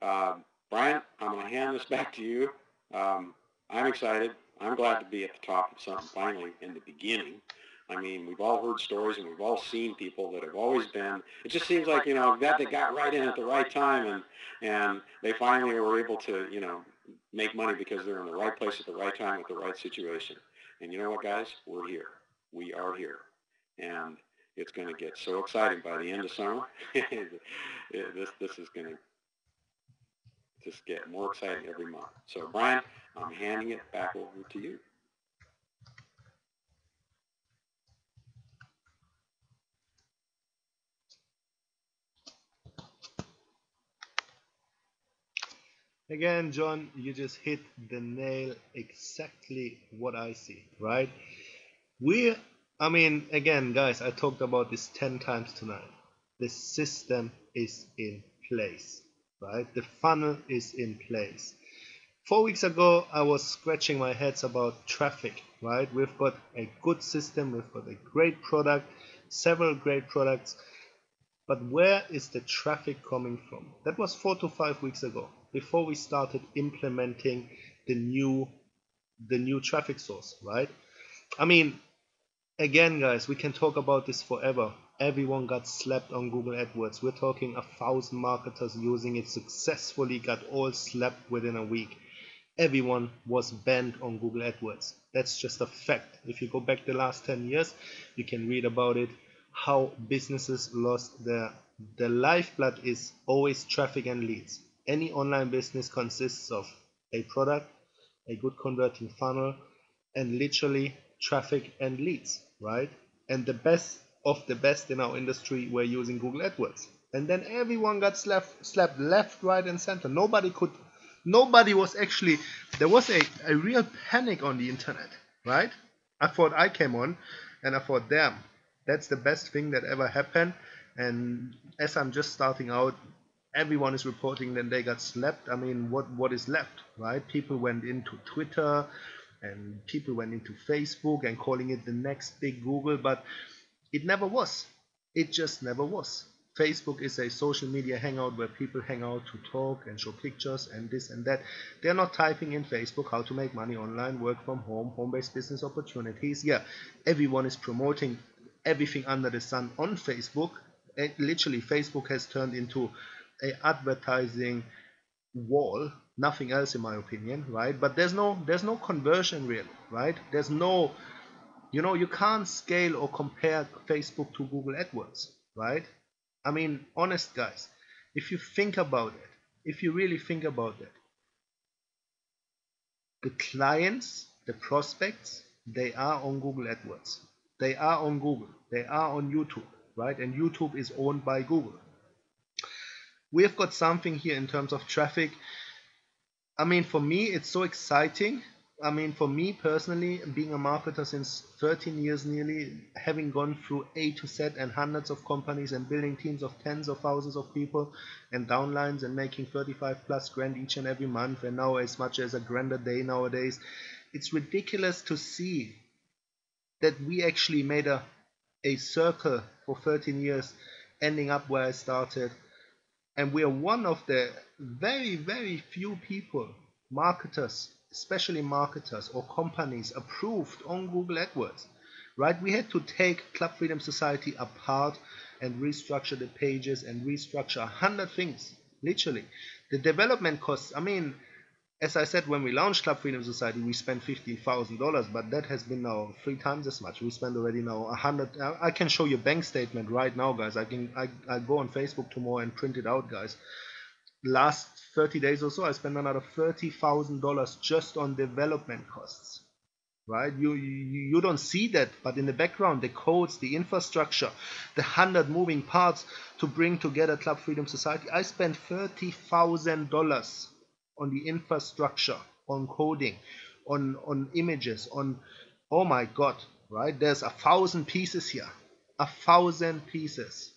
Brian, I'm going to hand this back to you. I'm excited. I'm glad to be at the top of something finally in the beginning. I mean, we've all heard stories and we've all seen people that have always been, it just seems like, that they got right in at the right time and they finally were able to, make money because they're in the right place at the right time with the right situation. And you know what, guys? We're here. We are here. And it's going to get so exciting by the end of summer. This is going to just get more exciting every month. So, Brian, I'm handing it back over to you. Again, John, you just hit the nail exactly what I see, right? I mean, again, guys, I talked about this 10 times tonight. The system is in place, right? The funnel is in place. 4 weeks ago, I was scratching my heads about traffic, right? We've got a good system, we've got a great product, several great products, but where is the traffic coming from? That was 4 to 5 weeks ago, before we started implementing the new traffic source, right? I mean, again, guys, we can talk about this forever. Everyone got slapped on Google AdWords. We're talking 1,000 marketers using it successfully, got all slapped within a week. Everyone was banned on Google AdWords. That's just a fact. If you go back the last 10 years, you can read about it, how businesses lost their lifeblood is always traffic and leads. Any online business consists of a product, a good converting funnel, and literally traffic and leads, right? And the best of the best in our industry were using Google AdWords. And then everyone got slapped left, right, and center. Nobody was actually, there was a real panic on the internet, right? I thought I came on and I thought, damn, that's the best thing that ever happened. And as I'm just starting out, everyone is reporting that they got slapped. I mean, what is left, right? People went into Twitter and people went into Facebook and calling it the next big Google, but it never was. It just never was. Facebook is a social media hangout where people hang out to talk and show pictures and this and that. They're not typing in Facebook how to make money online, work from home, home-based business opportunities. Yeah, everyone is promoting everything under the sun on Facebook. And literally, Facebook has turned into a advertising wall, nothing else in my opinion, right? But there's no conversion really, right? There's no, you can't scale or compare Facebook to Google AdWords, right? I mean, honest guys, if you think about it, if you really think about it, the clients, the prospects, they are on Google AdWords. They are on Google. They are on YouTube, right? And YouTube is owned by Google. We've got something here in terms of traffic. I mean, for me, it's so exciting. I mean, for me personally, being a marketer since 13 years nearly, having gone through A to Z and hundreds of companies and building teams of tens of thousands of people and downlines and making 35 plus grand each and every month, and now as much as a grand a day nowadays, it's ridiculous to see that we actually made a circle for 13 years, ending up where I started. And we are one of the very, very few people, marketers, especially marketers or companies approved on Google AdWords, right? We had to take Club Freedom Society apart and restructure the pages and restructure 100 things, literally. The development costs, I mean, as I said, when we launched Club Freedom Society, we spent $15,000, but that has been now 3 times as much. We spend already now 100. I can show you a bank statement right now, guys. I go on Facebook tomorrow and print it out, guys. Last 30 days or so, I spent another $30,000 just on development costs. Right? You don't see that, but in the background, the codes, the infrastructure, the 100 moving parts to bring together Club Freedom Society. I spent $30,000 on the infrastructure, on coding, on images, on, oh my god, right? There's 1,000 pieces here, 1,000 pieces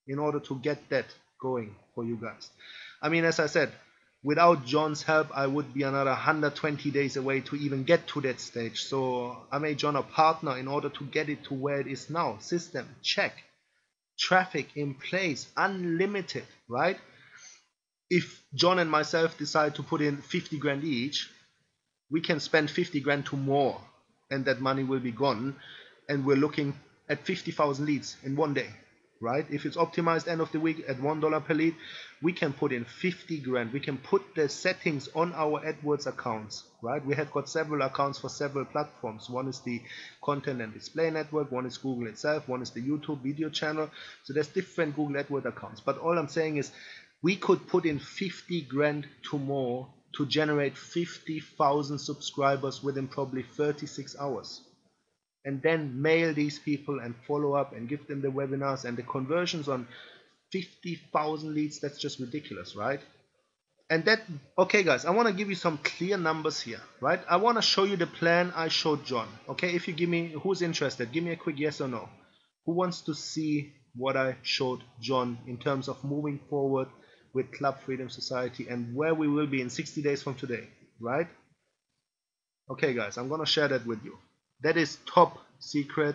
in order to get that going for you guys. I mean, as I said, without John's help, I would be another 120 days away to even get to that stage. So I made John a partner in order to get it to where it is now. System, check. Traffic in place, unlimited, right? If John and myself decide to put in 50 grand each, we can spend 50 grand to more, and that money will be gone. And we're looking at 50,000 leads in one day, right? If it's optimized end of the week at $1 per lead, we can put in 50 grand. We can put the settings on our AdWords accounts, right? We have got several accounts for several platforms. One is the content and display network, one is Google itself, one is the YouTube video channel. So there's different Google AdWords accounts. But all I'm saying is we could put in 50 grand to more to generate 50,000 subscribers within probably 36 hours. And then mail these people and follow up and give them the webinars, and the conversions on 50,000 leads, that's just ridiculous, right? And that, okay guys, I want to give you some clear numbers here, right? I want to show you the plan I showed John. Okay, if you give me, who's interested, give me a quick yes or no. Who wants to see what I showed John in terms of moving forward with Club Freedom Society and where we will be in 60 days from today, right? Okay guys, I'm gonna share that with you. That is top secret.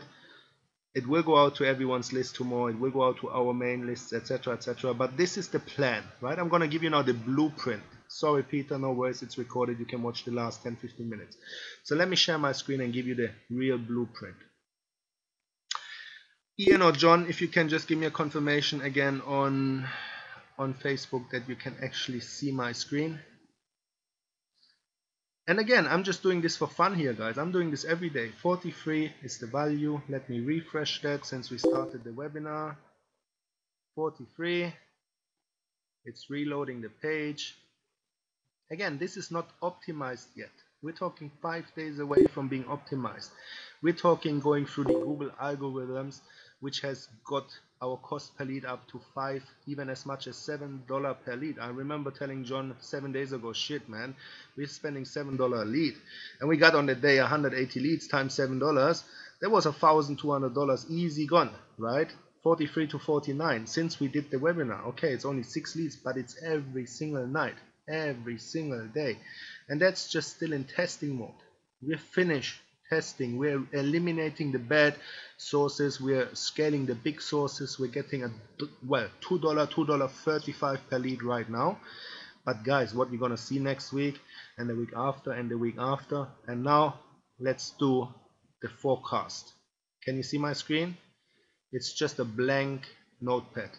It will go out to everyone's list tomorrow. It will go out to our main lists, etc, etc. But this is the plan, right? I'm gonna give you now the blueprint. Sorry Peter, no worries, it's recorded. You can watch the last 10-15 minutes. So let me share my screen and give you the real blueprint. Ian or John, if you can just give me a confirmation again on Facebook that you can actually see my screen. And again, I'm just doing this for fun here, guys. I'm doing this every day. 43 is the value. Let me refresh that since we started the webinar. 43. It's reloading the page. Again, this is not optimized yet. We're talking 5 days away from being optimized. We're talking going through the Google algorithms, which has got our cost per lead up to 5, even as much as $7 per lead. I remember telling John 7 days ago, shit man, we're spending $7 a lead. And we got on the day 180 leads times $7. That was $1,200 easy gone, right? 43 to 49 since we did the webinar. Okay, it's only 6 leads, but it's every single night, every single day. And that's just still in testing mode. We're finished testing, we're eliminating the bad sources, we're scaling the big sources. We're getting a, well, $2.35 per lead right now. But guys, what we're gonna see next week and the week after and the week after. And now let's do the forecast. Can you see my screen? It's just a blank notepad.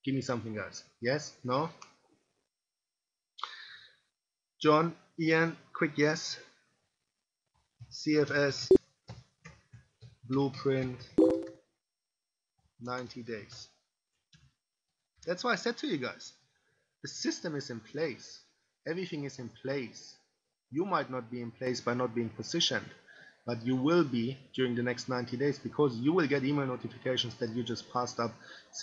Give me something, guys. Yes? No? John, Ian, quick yes. CFS blueprint 90 days. That's why I said to you guys, the system is in place. Everything is in place. You might not be in place by not being positioned, but you will be during the next 90 days, because you will get email notifications that you just passed up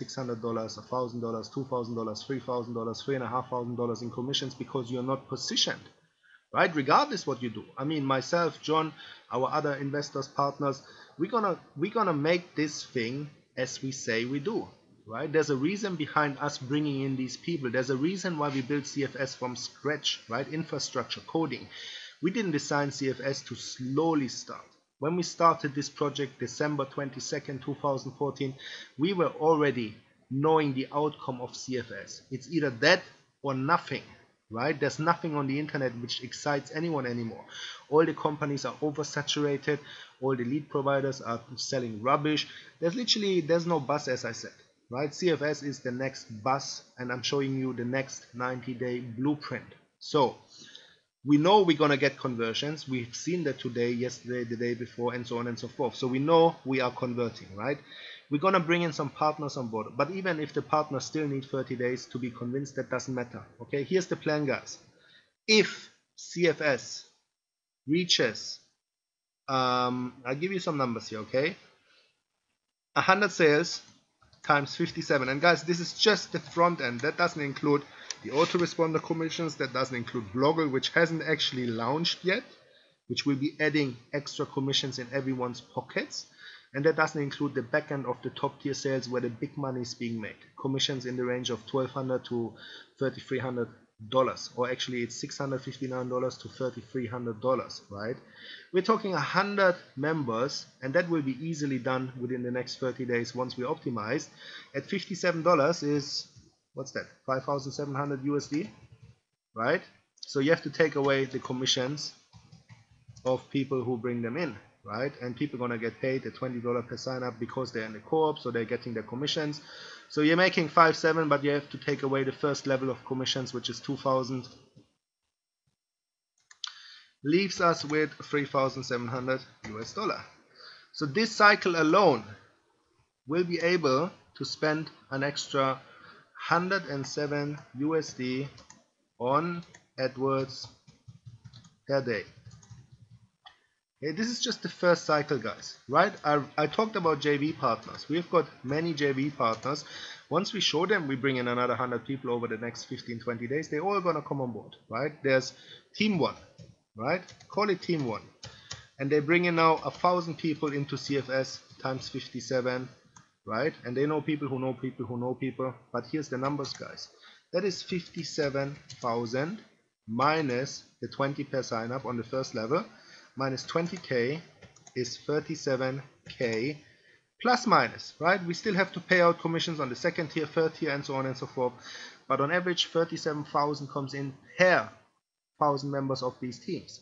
$600, $1,000, $2,000, $3,000, $3,500 in commissions because you're not positioned. Right? Regardless what you do. I mean, myself, John, our other investors, partners, we're gonna make this thing as we say we do. Right? There's a reason behind us bringing in these people. There's a reason why we built CFS from scratch. Right? Infrastructure, coding. We didn't design CFS to slowly start. When we started this project, December 22nd, 2014, we were already knowing the outcome of CFS. It's either that or nothing. Right? There's nothing on the internet which excites anyone anymore. All the companies are oversaturated. All the lead providers are selling rubbish. There's no buzz, as I said. Right? CFS is the next buzz, and I'm showing you the next 90-day blueprint. So we know we're gonna get conversions. We've seen that today, yesterday, the day before, and so on and so forth. So we know we are converting, right? We're gonna bring in some partners on board. But even if the partners still need 30 days to be convinced, that doesn't matter. Okay, here's the plan, guys. If CFS reaches, I'll give you some numbers here, okay? 100 sales times 57. And guys, this is just the front end. That doesn't include the autoresponder commissions. That doesn't include Blogger, which hasn't actually launched yet, which will be adding extra commissions in everyone's pockets. And that doesn't include the back end of the top tier sales where the big money is being made. Commissions in the range of $1,200 to $3,300, or actually it's $659 to $3,300, right? We're talking 100 members, and that will be easily done within the next 30 days once we optimize. At $57 is, what's that, 5,700 USD, right? So you have to take away the commissions of people who bring them in, right? And people are gonna get paid at $20 per sign up because they're in the co-op, so they're getting their commissions. So you're making 5,700, but you have to take away the first level of commissions, which is 2,000. Leaves us with 3,700 US dollar. So this cycle alone will be able to spend an extra 107 USD on AdWords per day. Okay, this is just the first cycle, guys, right? I talked about JV partners. We've got many JV partners. Once we show them, we bring in another 100 people over the next 15-20 days. They're all gonna come on board, right? There's team one, right? Call it team one, and they bring in now 1,000 people into CFS times 57, right? And they know people who know people who know people. But here's the numbers, guys. That is 57,000 minus the 20 per sign up on the first level, minus 20k is 37k, plus minus, right? We still have to pay out commissions on the second tier, third tier, and so on and so forth. But on average, 37,000 comes in per 1,000 members of these teams.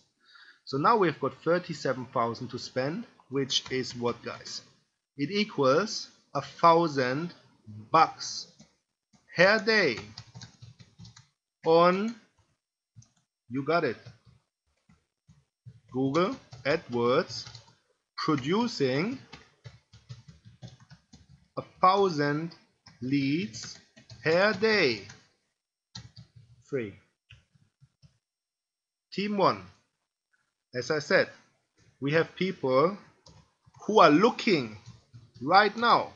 So now we've got 37,000 to spend, which is what, guys? It equals $1,000 per day on, you got it, Google AdWords, producing 1,000 leads per day. Free. Team one. As I said, we have people who are looking right now,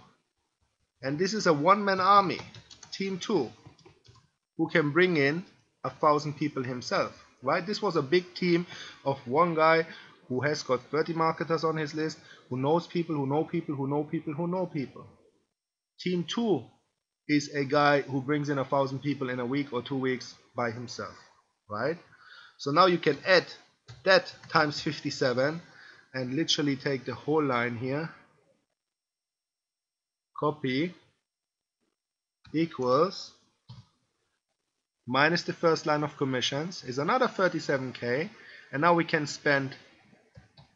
and this is a one-man army. Team two, who can bring in 1,000 people himself. Right? This was a big team of one guy who has got 30 marketers on his list, who knows people, who know people, who know people, who know people. Team 2 is a guy who brings in 1,000 people in a week or 2 weeks by himself. Right? So now you can add that times 57, and literally take the whole line here, copy, equals, minus the first line of commissions is another 37k, and now we can spend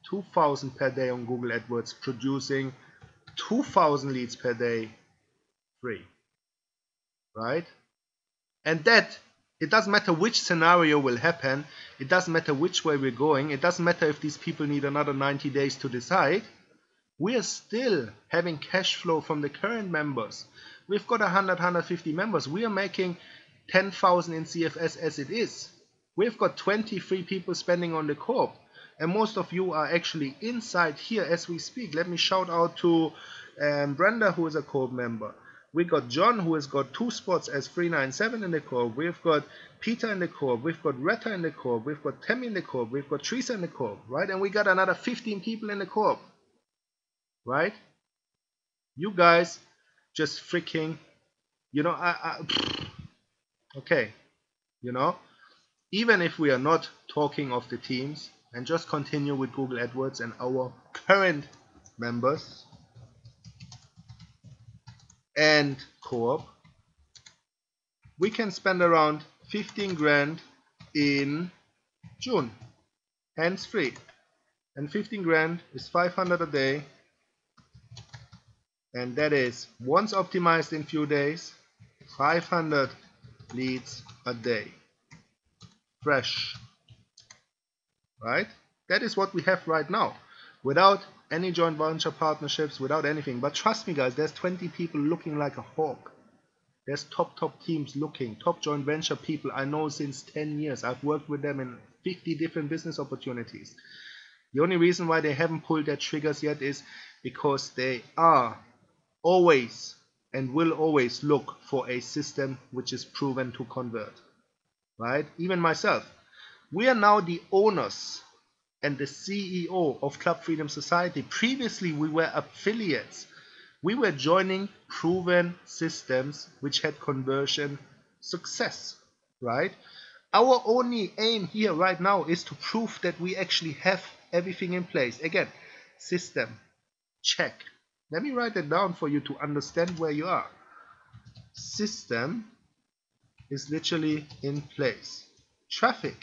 2,000 per day on Google AdWords, producing 2,000 leads per day free, right? And that, it doesn't matter which scenario will happen, it doesn't matter which way we're going, it doesn't matter if these people need another 90 days to decide, we are still having cash flow from the current members. We've got 100, 150 members. We are making 10,000 in CFS as it is. We've got 23 people spending on the corp. And most of you are actually inside here as we speak. Let me shout out to Brenda, who is a corp member. We got John, who has got 2 spots as 397 in the corp. We've got Peter in the corp. We've got Retta in the corp. We've got Tammy in the corp. We've got Teresa in the corp, right? And we got another 15 people in the corp, right? You guys just freaking, you know, okay, you know, even if we are not talking of the teams and just continue with Google AdWords and our current members and co-op, we can spend around 15 grand in June, hands free, and 15 grand is 500 a day, and that is, once optimized in few days, 500 leads a day, fresh, right? That is what we have right now, without any joint venture partnerships, without anything. But trust me guys, there's 20 people looking like a hawk. There's top teams looking, top joint venture people I know since 10 years. I've worked with them in 50 different business opportunities. The only reason why they haven't pulled their triggers yet is because they are always and will always look for a system which is proven to convert, right? Even myself, we are now the owners and the CEO of Club Freedom Society. Previously we were affiliates. We were joining proven systems which had conversion success, right? Our only aim here right now is to prove that we actually have everything in place. Again, system, check. Let me write it down for you to understand where you are. System is literally in place. Traffic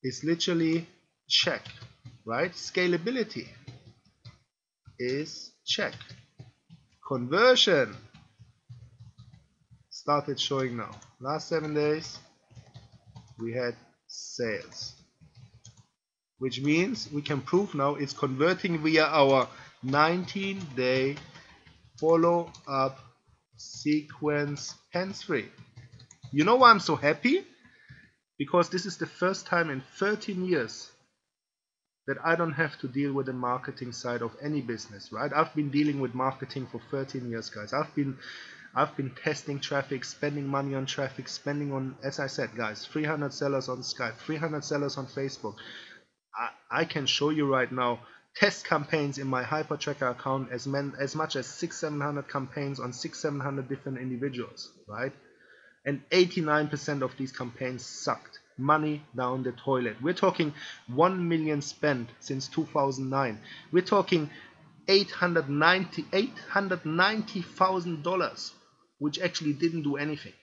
is literally checked, right? Scalability is check. Conversion started showing now. Last 7 days we had sales, which means we can prove now it's converting via our 19-day follow-up sequence hands-free. You know why I'm so happy? Because this is the first time in 13 years that I don't have to deal with the marketing side of any business, right? I've been dealing with marketing for 13 years, guys. I've been testing traffic, spending money on traffic, spending on, as I said, guys, 300 sellers on Skype, 300 sellers on Facebook. I can show you right now test campaigns in my HyperTracker account as much as 600-700 campaigns on 600-700 different individuals, right? And 89% of these campaigns sucked. Money down the toilet. We're talking 1 million spent since 2009. We're talking $890,000, which actually didn't do anything.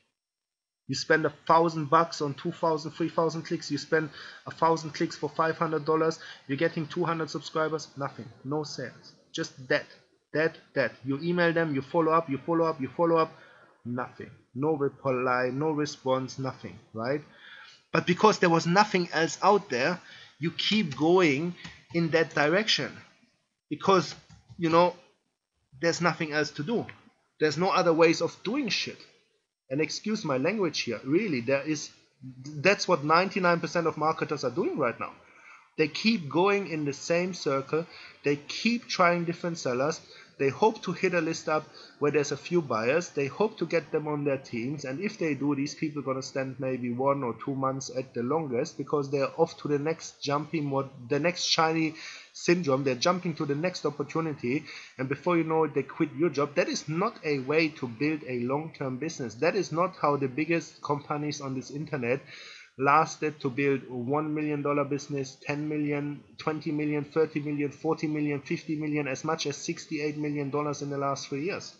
You spend $1,000 on 2,000, 3,000 clicks. You spend 1,000 clicks for $500. You're getting 200 subscribers. Nothing. No sales. Just that. You email them. You follow up. Nothing. No reply. No response. Nothing. Right? But because there was nothing else out there, you keep going in that direction. Because, you know, there's nothing else to do. There's no other ways of doing shit. And excuse my language here, really, that's what 99% of marketers are doing right now. They keep going in the same circle. They keep trying different sellers. They hope to hit a list up where there's a few buyers. They hope to get them on their teams. And if they do, these people are going to spend maybe 1 or 2 months at the longest, because they're off to the next the next shiny syndrome. They're jumping to the next opportunity. And before you know it, they quit your job. That is not a way to build a long-term business. That is not how the biggest companies on this internet lasted to build a $1 million business, 10 million, 20 million, 30 million, 40 million, 50 million, as much as $68 million in the last 3 years.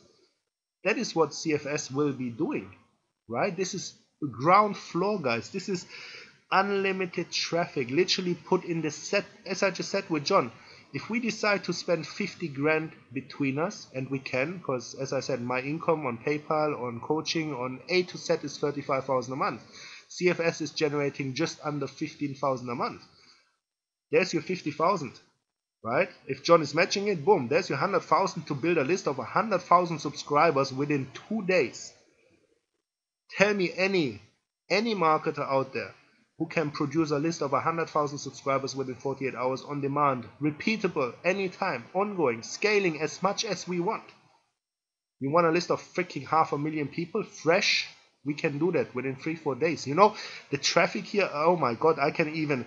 That is what CFS will be doing, right? This is ground floor, guys. This is unlimited traffic, literally put in the set, as I just said with John. If we decide to spend 50 grand between us, and we can, because as I said, my income on PayPal, on coaching, on A to Z is 35,000 a month. CFS is generating just under 15,000 a month. There's your 50,000, right? If John is matching it, boom, there's your 100,000 to build a list of 100,000 subscribers within 2 days. Tell me any marketer out there who can produce a list of 100,000 subscribers within 48 hours on demand, repeatable, anytime, ongoing, scaling as much as we want. You want a list of freaking 500,000 people, fresh? We can do that within 3-4 days. You know, the traffic here, oh my god, I can even,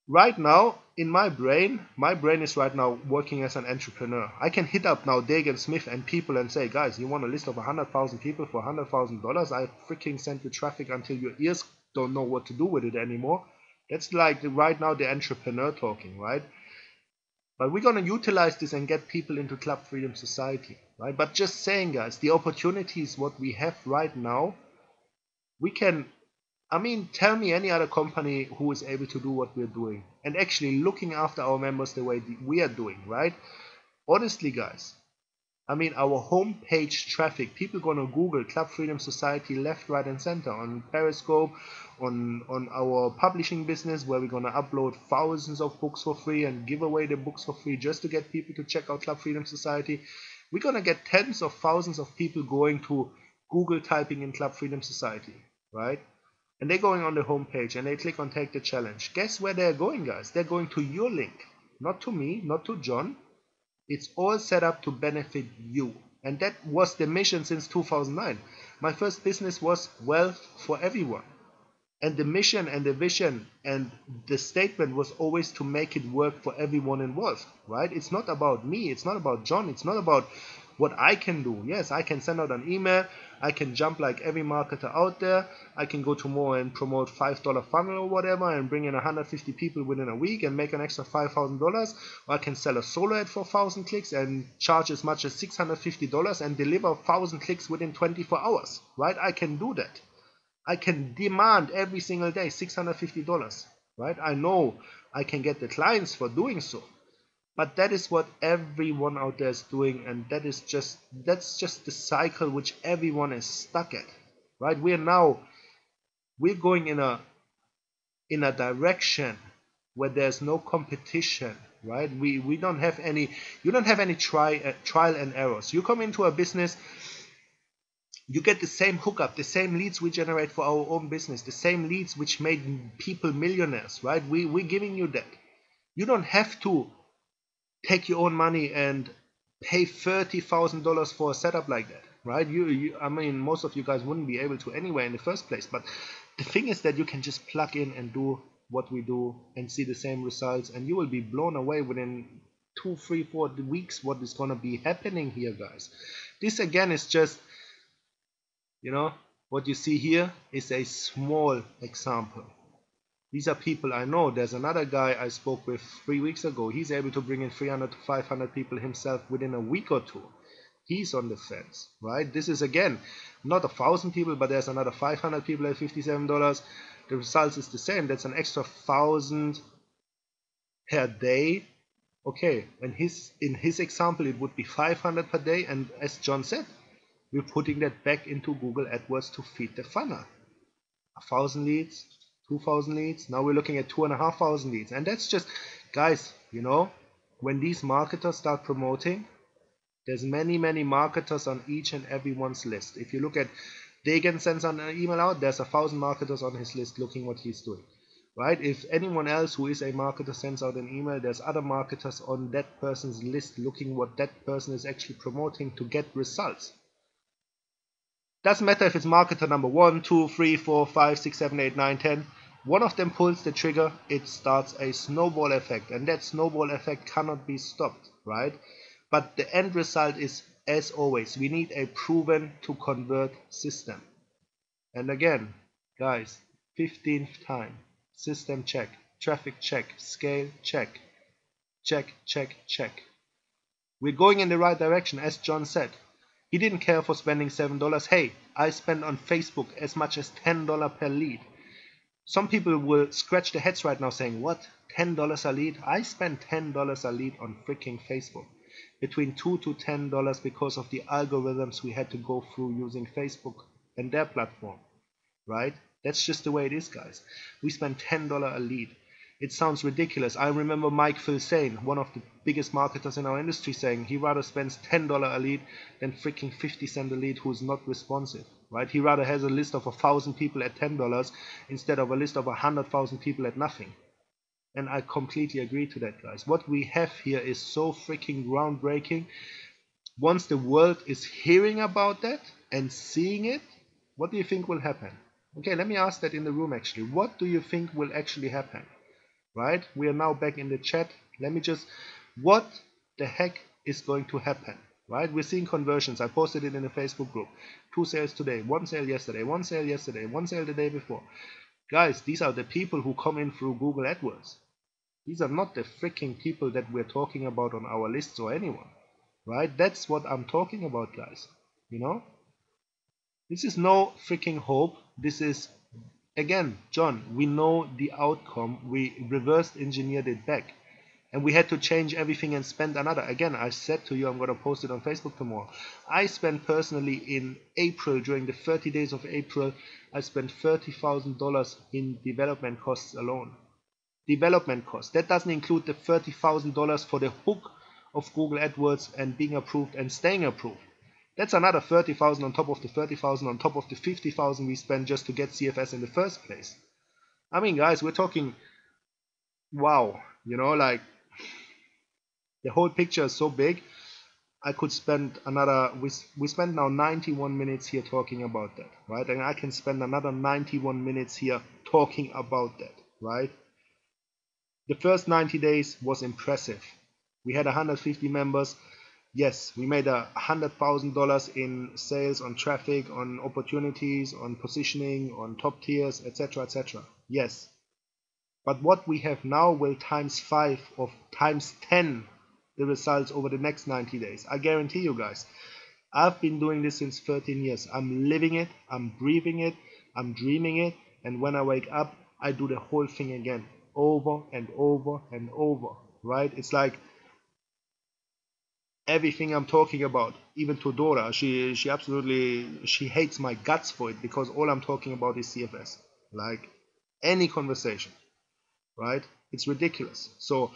right now, in my brain is right now working as an entrepreneur. I can hit up now Dagan Smith and people and say, guys, you want a list of 100,000 people for $100,000? I freaking send you traffic until your ears don't know what to do with it anymore. That's like right now the entrepreneur talking, right? But we're going to utilize this and get people into Club Freedom Society, right? But just saying, guys, the opportunities what we have right now, we can, I mean, tell me any other company who is able to do what we're doing and actually looking after our members the way we are doing, right? Honestly, guys, I mean, our homepage traffic, people gonna Google Club Freedom Society left, right, and center on Periscope, on our publishing business, where we're gonna upload thousands of books for free and give away the books for free just to get people to check out Club Freedom Society. We're gonna get tens of thousands of people going to Google, typing in Club Freedom Society, right? And they're going on the homepage and they click on Take the Challenge. Guess where they're going, guys? They're going to your link, not to me, not to John. It's all set up to benefit you. And that was the mission since 2009. My first business was wealth for everyone. And the mission and the vision and the statement was always to make it work for everyone involved, right? It's not about me. It's not about John. It's not about what I can do. Yes, I can send out an email. I can jump like every marketer out there. I can go tomorrow and promote $5 funnel or whatever and bring in 150 people within a week and make an extra $5,000. Or I can sell a solo ad for 1,000 clicks and charge as much as $650 and deliver 1,000 clicks within 24 hours, right? I can do that. I can demand every single day $650, right? I know I can get the clients for doing so. But that is what everyone out there is doing, and that's just the cycle which everyone is stuck at, right? We're going in a direction where there's no competition, right? We don't have any, you don't have any trial and errors. You come into a business, you get the same hookup, the same leads we generate for our own business, the same leads which made people millionaires, right? We're giving you that. You don't have to take your own money and pay $30,000 for a setup like that, right? I mean, most of you guys wouldn't be able to anyway in the first place. But the thing is that you can just plug in and do what we do and see the same results, and you will be blown away within 2, 3, 4 weeks what is going to be happening here, guys. This again is just, you know, what you see here is a small example. These are people I know. There's another guy I spoke with 3 weeks ago. He's able to bring in 300 to 500 people himself within a week or two. He's on the fence, right? This is again not 1,000 people, but there's another 500 people at $57. The results is the same. That's an extra 1,000 per day. Okay, and in his example it would be 500 per day, and as John said, we're putting that back into Google AdWords to feed the funnel. 1,000 leads, 2,000 leads. Now we're looking at 2,500 leads. And that's just, guys, you know, when these marketers start promoting, there's many marketers on each and everyone's list. If you look at Dagan sends an email out, there's 1,000 marketers on his list looking what he's doing, right? If anyone else who is a marketer sends out an email, there's other marketers on that person's list looking what that person is actually promoting to get results. Doesn't matter if it's marketer number 1, 2, 3, 4, 5, 6, 7, 8, 9, 10. One of them pulls the trigger, it starts a snowball effect, and that snowball effect cannot be stopped, right? But the end result is, as always, we need a proven to convert system. And again, guys, 15th time. System check. Traffic check. Scale check. Check, check, check. We're going in the right direction, as John said. He didn't care for spending $7. Hey, I spend on Facebook as much as $10 per lead. Some people will scratch their heads right now saying, what? $10 a lead? I spend $10 a lead on freaking Facebook. Between $2 to $10 because of the algorithms we had to go through using Facebook and their platform. Right? That's just the way it is, guys. We spend $10 a lead. It sounds ridiculous. I remember Mike Filsain, one of the biggest marketers in our industry, saying he rather spends $10 a lead than freaking 50 cents a lead who's not responsive. Right? He rather has a list of 1,000 people at $10 instead of a list of 100,000 people at nothing. And I completely agree to that, guys. What we have here is so freaking groundbreaking. Once the world is hearing about that and seeing it, what do you think will happen? Okay, let me ask that in the room actually. What do you think will actually happen? Right? We are now back in the chat. Let me just, what the heck is going to happen? Right? We're seeing conversions. I posted it in the Facebook group. 2 sales today, 1 sale yesterday, 1 sale yesterday, 1 sale the day before. Guys, these are the people who come in through Google AdWords. These are not the freaking people that we're talking about on our lists or anyone. Right? That's what I'm talking about, guys. You know? This is no freaking hope. This is, again, John, we know the outcome. We reversed engineered it back. And we had to change everything and spend another. Again, I said to you, I'm going to post it on Facebook tomorrow. I spent personally in April, during the 30 days of April, I spent $30,000 in development costs alone. Development costs. That doesn't include the $30,000 for the hook of Google AdWords and being approved and staying approved. That's another 30,000 on top of the 30,000 on top of the 50,000 we spent just to get CFS in the first place. I mean, guys, we're talking, wow, you know, like the whole picture is so big. I could spend another, we spent now 91 minutes here talking about that, right? And I can spend another 91 minutes here talking about that, right? The first 90 days was impressive. We had 150 members. Yes, we made $100,000 in sales on traffic, on opportunities, on positioning, on top tiers, etc., etc. Yes. But what we have now will times 5 or times 10 the results over the next 90 days. I guarantee you guys. I've been doing this since 13 years. I'm living it, I'm breathing it, I'm dreaming it, and when I wake up, I do the whole thing again, over and over and over, right? It's like everything I'm talking about, even to Dora, she absolutely, she hates my guts for it because all I'm talking about is CFS. Like any conversation, right? It's ridiculous. So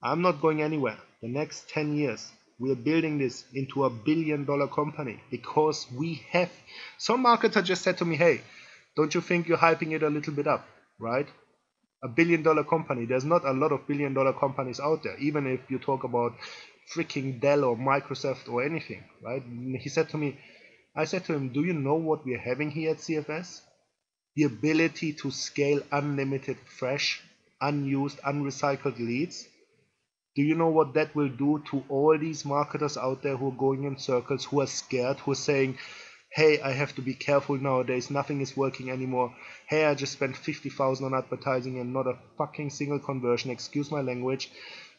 I'm not going anywhere. The next 10 years, we are building this into $1 billion company because we have, some marketer just said to me, hey, don't you think you're hyping it a little bit up, right? $1 billion company. There's not a lot of $1 billion companies out there, even if you talk about freaking Dell or Microsoft or anything, right? He said to me, I said to him, do you know what we're having here at CFS? The ability to scale unlimited, fresh, unused, unrecycled leads. Do you know what that will do to all these marketers out there who are going in circles, who are scared, who are saying, hey, I have to be careful nowadays, nothing is working anymore. Hey, I just spent 50,000 on advertising and not a fucking single conversion, excuse my language.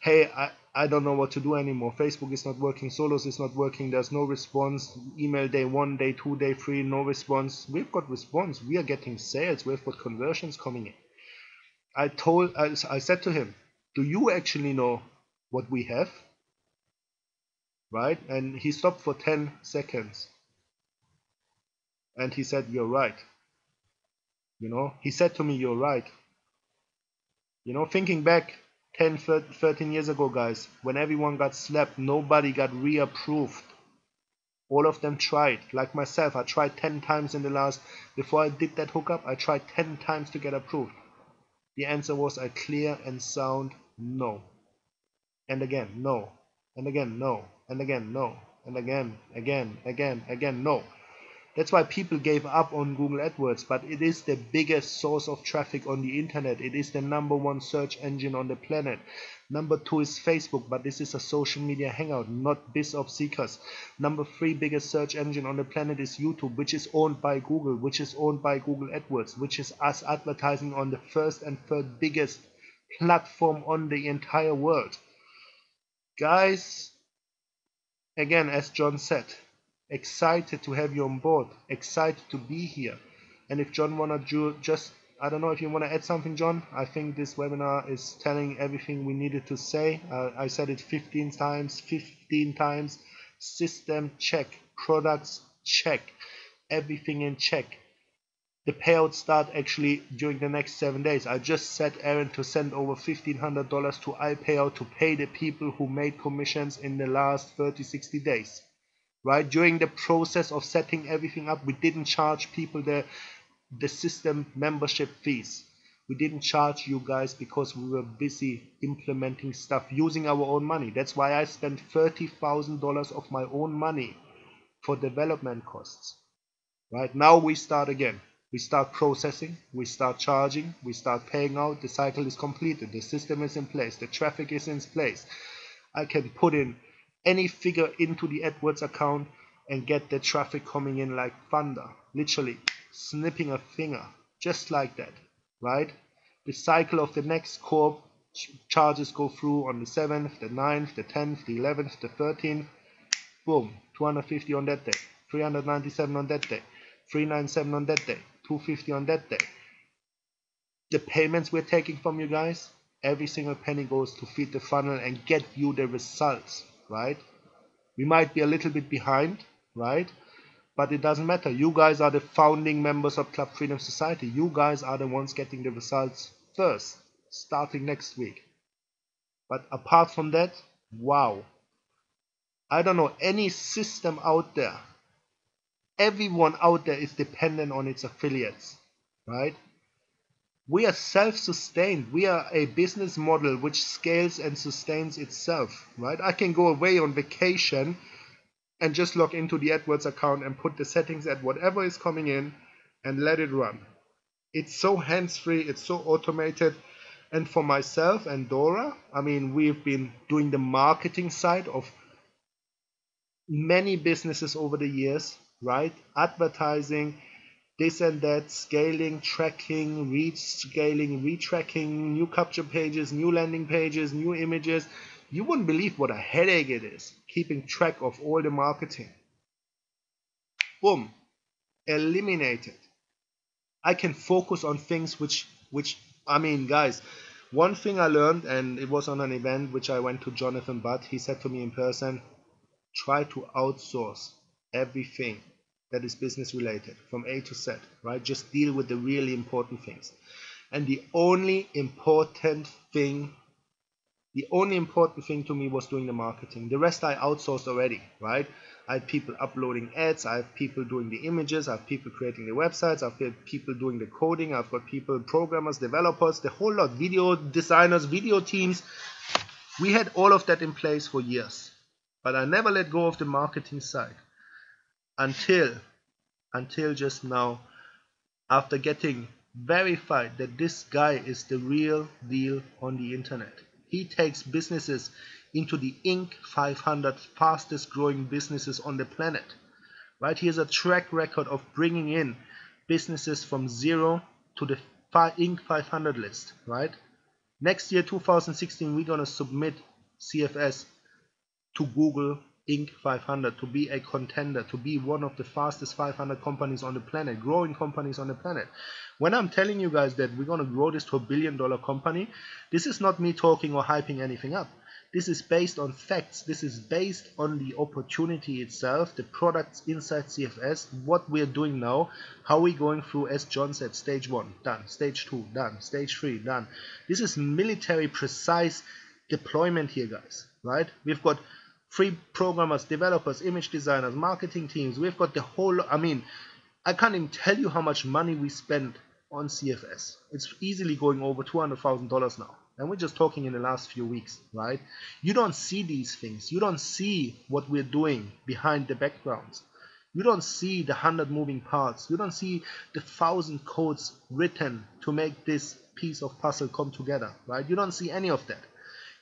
Hey, I don't know what to do anymore. Facebook is not working, Solos is not working, there's no response. Email day 1, day 2, day 3, no response. We've got response, we are getting sales, we've got conversions coming in. I said to him, do you actually know what we have? Right? And he stopped for 10 seconds. And he said, you're right. You know, he said to me, you're right. You know, thinking back 10, 13 years ago, guys, when everyone got slapped, nobody got reapproved. All of them tried. Like myself, I tried 10 times in the last, before I did that hookup, I tried 10 times to get approved. The answer was a clear and sound no. And again, no. And again, no. And again, no. And again, no. That's why people gave up on Google AdWords, but it is the biggest source of traffic on the internet. It is the #1 search engine on the planet. #2 is Facebook, but this is a social media hangout, not biz of seekers. #3 biggest search engine on the planet is YouTube, which is owned by Google, which is owned by Google AdWords, which is us advertising on the first and third biggest platform on the entire world. Guys, again, as John said, excited to have you on board, excited to be here. And if John wanna just, I don't know if you wanna add something, John. I think this webinar is telling everything we needed to say. I said it 15 times. System check, products check, everything in check. The payouts start actually during the next 7 days. I just set Aaron to send over $1,500 to iPayout to pay the people who made commissions in the last 30-60 days. Right? During the process of setting everything up, we didn't charge people the system membership fees. We didn't charge you guys because we were busy implementing stuff using our own money. That's why I spent $30,000 of my own money for development costs. Right? Now we start again. We start processing, we start charging, we start paying out. The cycle is completed, the system is in place, the traffic is in place. I can put in any figure into the AdWords account and get the traffic coming in like thunder, literally snipping a finger, just like that, right? The cycle of the next core charges go through on the 7th, the 9th, the 10th, the 11th, the 13th, boom, 250 on that day, 397 on that day, 397 on that day, 250 on that day. The payments we're taking from you guys, every single penny goes to feed the funnel and get you the results, right? We might be a little bit behind, right? But it doesn't matter. You guys are the founding members of Club Freedom Society. You guys are the ones getting the results first, starting next week. But apart from that, wow. I don't know any system out there. Everyone out there is dependent on its affiliates, right? We are self-sustained. We are a business model which scales and sustains itself, right? I can go away on vacation and just log into the AdWords account and put the settings at whatever is coming in and let it run. It's so hands-free, it's so automated. And for myself and Dora, I mean, we've been doing the marketing side of many businesses over the years, right? Advertising, this and that, scaling, tracking, rescaling, retracking, new capture pages, new landing pages, new images. You wouldn't believe what a headache it is keeping track of all the marketing. Boom, eliminated. I can focus on things which I mean, guys, one thing I learned, and it was on an event which I went to Jonathan Butt. He said to me in person, try to outsource everything that is business related from A to Z, right? Just deal with the really important things. And the only important thing to me was doing the marketing. The rest I outsourced already, right? I have people uploading ads, I have people doing the images, I have people creating the websites, I've got people doing the coding, I've got people, programmers, developers, the whole lot, video designers, video teams. We had all of that in place for years. But I never let go of the marketing side until just now, after getting verified that this guy is the real deal on the internet. He takes businesses into the Inc. 500 fastest growing businesses on the planet. Right? He has a track record of bringing in businesses from zero to the Inc. 500 list. Right? Next year, 2016, we're going to submit CFS to Google Inc. 500 to be a contender, to be one of the fastest 500 companies on the planet, growing companies on the planet. When I'm telling you guys that we're going to grow this to $1 billion company, this is not me talking or hyping anything up. This is based on facts. This is based on the opportunity itself, the products inside CFS, what we're doing now, how we're going through, as John said, stage 1, done, stage 2, done, stage 3, done. This is military precise deployment here, guys, right? We've got free programmers, developers, image designers, marketing teams. We've got the whole, I mean, I can't even tell you how much money we spent on CFS. It's easily going over $200,000 now. And we're just talking in the last few weeks, right? You don't see these things. You don't see what we're doing behind the backgrounds. You don't see the 100 moving parts. You don't see the 1,000 codes written to make this piece of puzzle come together, right? You don't see any of that.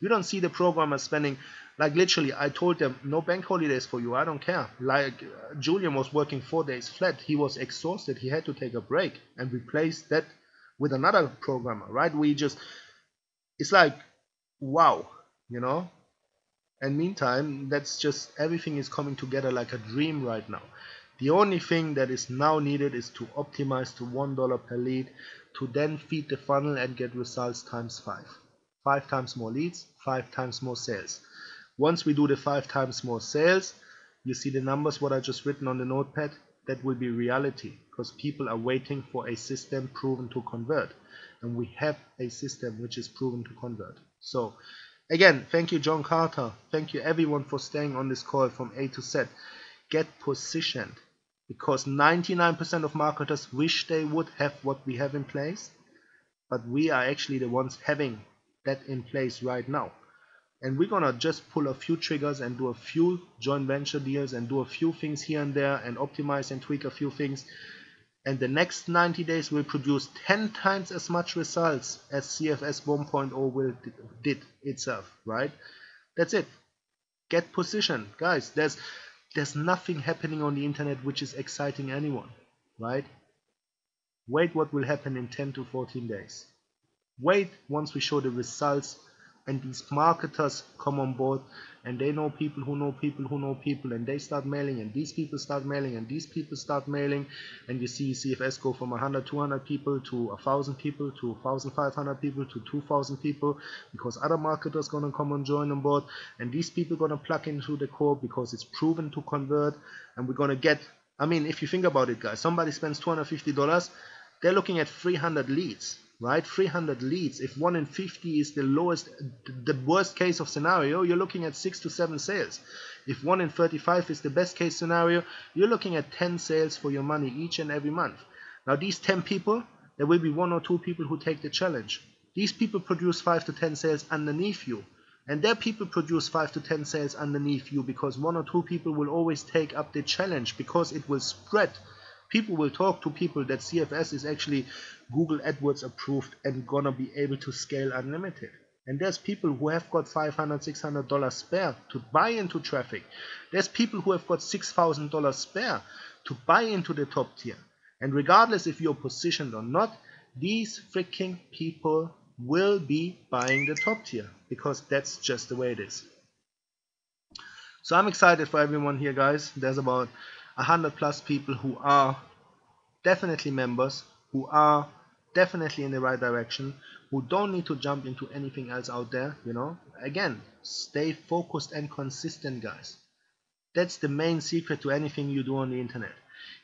You don't see the programmers spending, like literally, I told them, no bank holidays for you, I don't care. Like Julian was working 4 days flat. He was exhausted. He had to take a break and replace that with another programmer, right? It's like, wow, you know? And meantime, that's just everything is coming together like a dream right now. The only thing that is now needed is to optimize to $1 per lead, to then feed the funnel and get results times 5. 5 times more leads, 5 times more sales. Once we do the 5 times more sales, you see the numbers what I just written on the notepad, that will be reality, because people are waiting for a system proven to convert, and we have a system which is proven to convert. So again, thank you John Carter, thank you everyone for staying on this call from A to Z. Get positioned, because 99% of marketers wish they would have what we have in place, but we are actually the ones having that in place right now. And we're gonna just pull a few triggers and do a few joint venture deals and do a few things here and there and optimize and tweak a few things. And the next 90 days will produce 10 times as much results as CFS 1.0 did itself, right? That's it. Get positioned, guys. There's nothing happening on the internet which is exciting anyone, right? Wait what will happen in 10 to 14 days. Wait once we show the results and these marketers come on board and they know people who know people who know people, and they start mailing, and these people start mailing, and these people start mailing, and you see CFS go from 100, 200 people to 1,000 people to 1,500 people to 2,000 people, because other marketers gonna come and join on board, and these people gonna plug into the core because it's proven to convert, and we're gonna get, I mean, if you think about it, guys, somebody spends $250, they're looking at 300 leads, right? 300 leads. If 1 in 50 is the lowest, the worst case of scenario, you're looking at 6 to 7 sales. If 1 in 35 is the best case scenario, you're looking at 10 sales for your money each and every month. Now these 10 people, there will be 1 or 2 people who take the challenge. These people produce 5 to 10 sales underneath you. And their people produce 5 to 10 sales underneath you, because 1 or 2 people will always take up the challenge, because it will spread. People will talk to people that CFS is actually Google AdWords approved and gonna be able to scale unlimited. And there's people who have got $500, $600 spare to buy into traffic. There's people who have got $6,000 spare to buy into the top tier. And regardless if you're positioned or not, these freaking people will be buying the top tier, because that's just the way it is. So I'm excited for everyone here, guys. There's about 100 plus people who are definitely members, who are definitely in the right direction, who don't need to jump into anything else out there, you know. Again, stay focused and consistent, guys. That's the main secret to anything you do on the internet.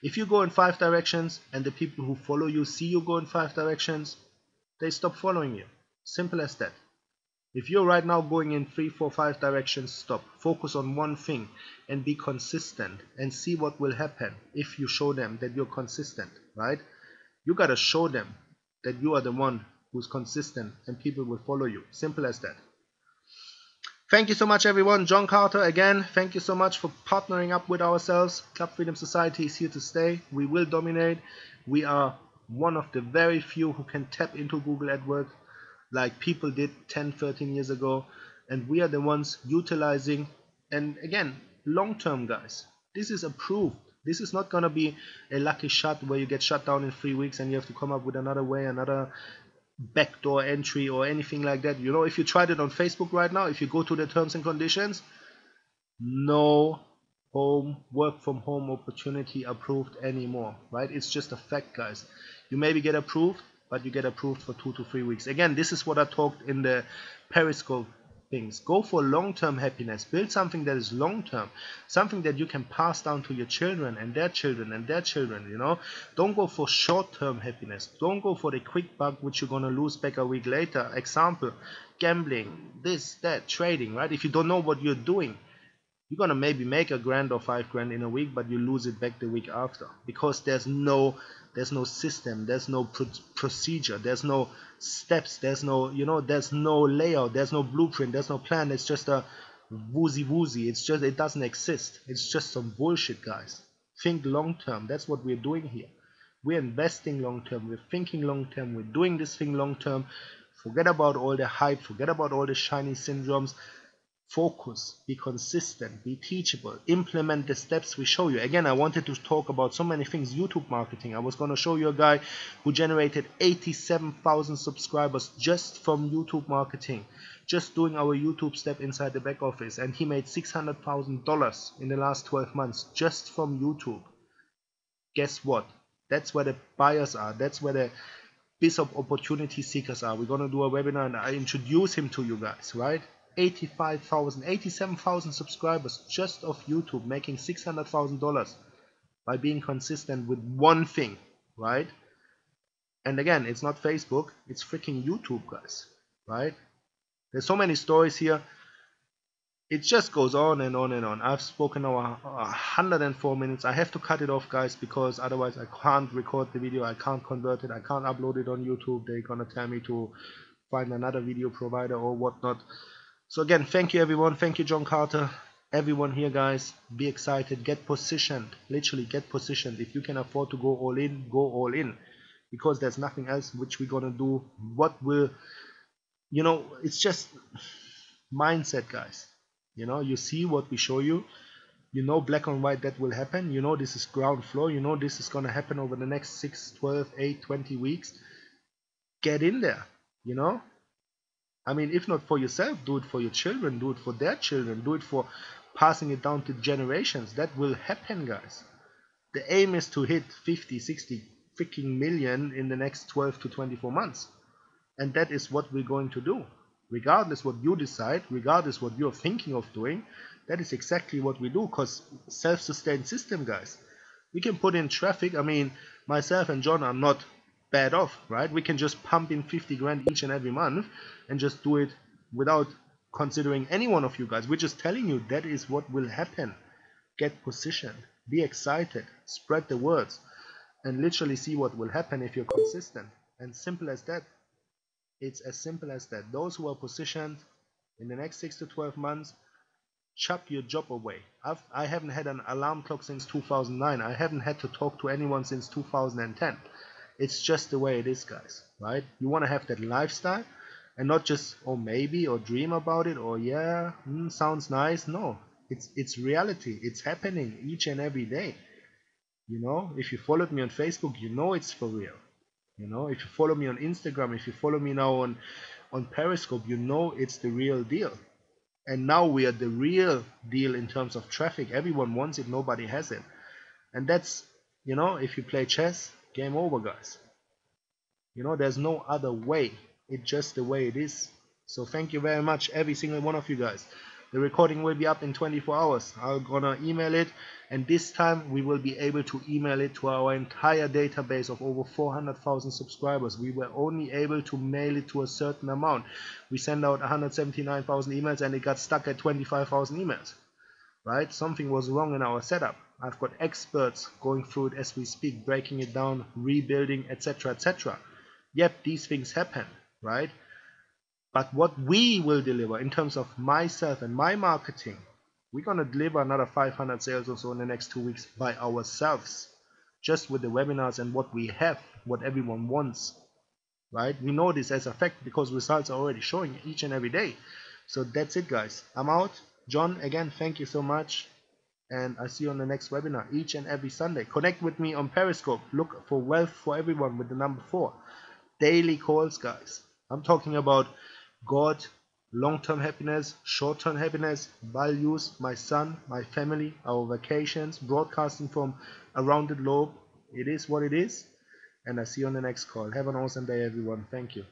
If you go in 5 directions and the people who follow you see you go in 5 directions, they stop following you. Simple as that. If you're right now going in 3, 4, 5 directions, stop. Focus on one thing and be consistent, and see what will happen if you show them that you're consistent, right? You gotta show them that you are the one who's consistent, and people will follow you. Simple as that. Thank you so much, everyone. John Carter again. Thank you so much for partnering up with ourselves. Club Freedom Society is here to stay. We will dominate. We are one of the very few who can tap into Google AdWords like people did 10, 13 years ago, and we are the ones utilizing. And again, long-term, guys, this is approved. This is not going to be a lucky shot where you get shut down in 3 weeks and you have to come up with another way, another backdoor entry or anything like that. You know, if you tried it on Facebook right now, if you go to the terms and conditions, no work from home opportunity approved anymore, right? It's just a fact, guys. You maybe get approved, but you get approved for 2 to 3 weeks. Again, this is what I talked in the Periscope things. Go for long-term happiness. Build something that is long-term, something that you can pass down to your children and their children and their children, you know. Don't go for short-term happiness. Don't go for the quick buck which you're gonna lose back a week later. Example, gambling, this, that, trading, right? If you don't know what you're doing, you're gonna maybe make $1,000 or $5,000 in a week, but you lose it back the week after, because there's no system, there's no procedure, there's no steps, there's no, you know, there's no layout, there's no blueprint, there's no plan. It's just a woozy. It's just, it doesn't exist. It's just some bullshit, guys. Think long term. That's what we're doing here. We're investing long term. We're thinking long term. We're doing this thing long term. Forget about all the hype. Forget about all the shiny syndromes. Focus, be consistent, be teachable, implement the steps we show you. Again, I wanted to talk about so many things. YouTube marketing. I was going to show you a guy who generated 87,000 subscribers just from YouTube marketing, just doing our YouTube step inside the back office, and he made $600,000 in the last 12 months just from YouTube. Guess what? That's where the buyers are. That's where the piece of opportunity seekers are. We're going to do a webinar and I introduce him to you guys, right? 85,000, 87,000 subscribers just off YouTube, making $600,000 by being consistent with one thing, right? And again, it's not Facebook, it's freaking YouTube, guys, right? There's so many stories here. It just goes on and on and on. I've spoken now 104 minutes. I have to cut it off, guys, because otherwise I can't record the video. I can't convert it. I can't upload it on YouTube. They're gonna tell me to find another video provider or whatnot. So again, thank you everyone. Thank you, John Carter. Everyone here, guys, be excited. Get positioned. Literally get positioned. If you can afford to go all in, go all in, because there's nothing else which we're gonna do. What will, you know, it's just mindset, guys. You know, you see what we show you, you know black and white that will happen, you know this is ground floor, you know this is going to happen over the next 6, 12, 8, 20 weeks. Get in there, you know. I mean, if not for yourself, do it for your children, do it for their children, do it for passing it down to generations. That will happen, guys. The aim is to hit 50, 60 freaking million in the next 12 to 24 months. And that is what we're going to do. Regardless what you decide, regardless what you're thinking of doing, that is exactly what we do, because self-sustained system, guys. We can put in traffic. I mean, myself and John are not bad off, right? We can just pump in 50 grand each and every month and just do it without considering any one of you guys. We're just telling you that is what will happen. Get positioned, be excited, spread the words, and literally see what will happen if you're consistent. And simple as that. It's as simple as that. Those who are positioned in the next 6 to 12 months, chop your job away. I haven't had an alarm clock since 2009. I haven't had to talk to anyone since 2010. It's just the way it is, guys, right? You want to have that lifestyle and not just, oh, maybe, or dream about it, or yeah, sounds nice. No, it's reality. It's happening each and every day. You know, if you followed me on Facebook, you know it's for real. You know, if you follow me on Instagram, if you follow me now on Periscope, you know it's the real deal. And now we are the real deal in terms of traffic. Everyone wants it, nobody has it. And that's, you know, if you play chess, game over, guys. You know, there's no other way. It's just the way it is. So thank you very much, every single one of you guys. The recording will be up in 24 hours. I'm gonna email it, and this time we will be able to email it to our entire database of over 400,000 subscribers. We were only able to mail it to a certain amount. We sent out 179,000 emails and it got stuck at 25,000 emails. Right? Something was wrong in our setup. I've got experts going through it as we speak, breaking it down, rebuilding, etc., etc. Yep, these things happen, right? But what we will deliver in terms of myself and my marketing, we're going to deliver another 500 sales or so in the next 2 weeks by ourselves, just with the webinars and what we have, what everyone wants, right? We know this as a fact because results are already showing each and every day. So that's it, guys. I'm out. John, again, thank you so much. And I see you on the next webinar each and every Sunday. Connect with me on Periscope. Look for Wealth for Everyone with the number 4. Daily calls, guys. I'm talking about God, long-term happiness, short-term happiness, values, my son, my family, our vacations, broadcasting from around the globe. It is what it is. And I see you on the next call. Have an awesome day, everyone. Thank you.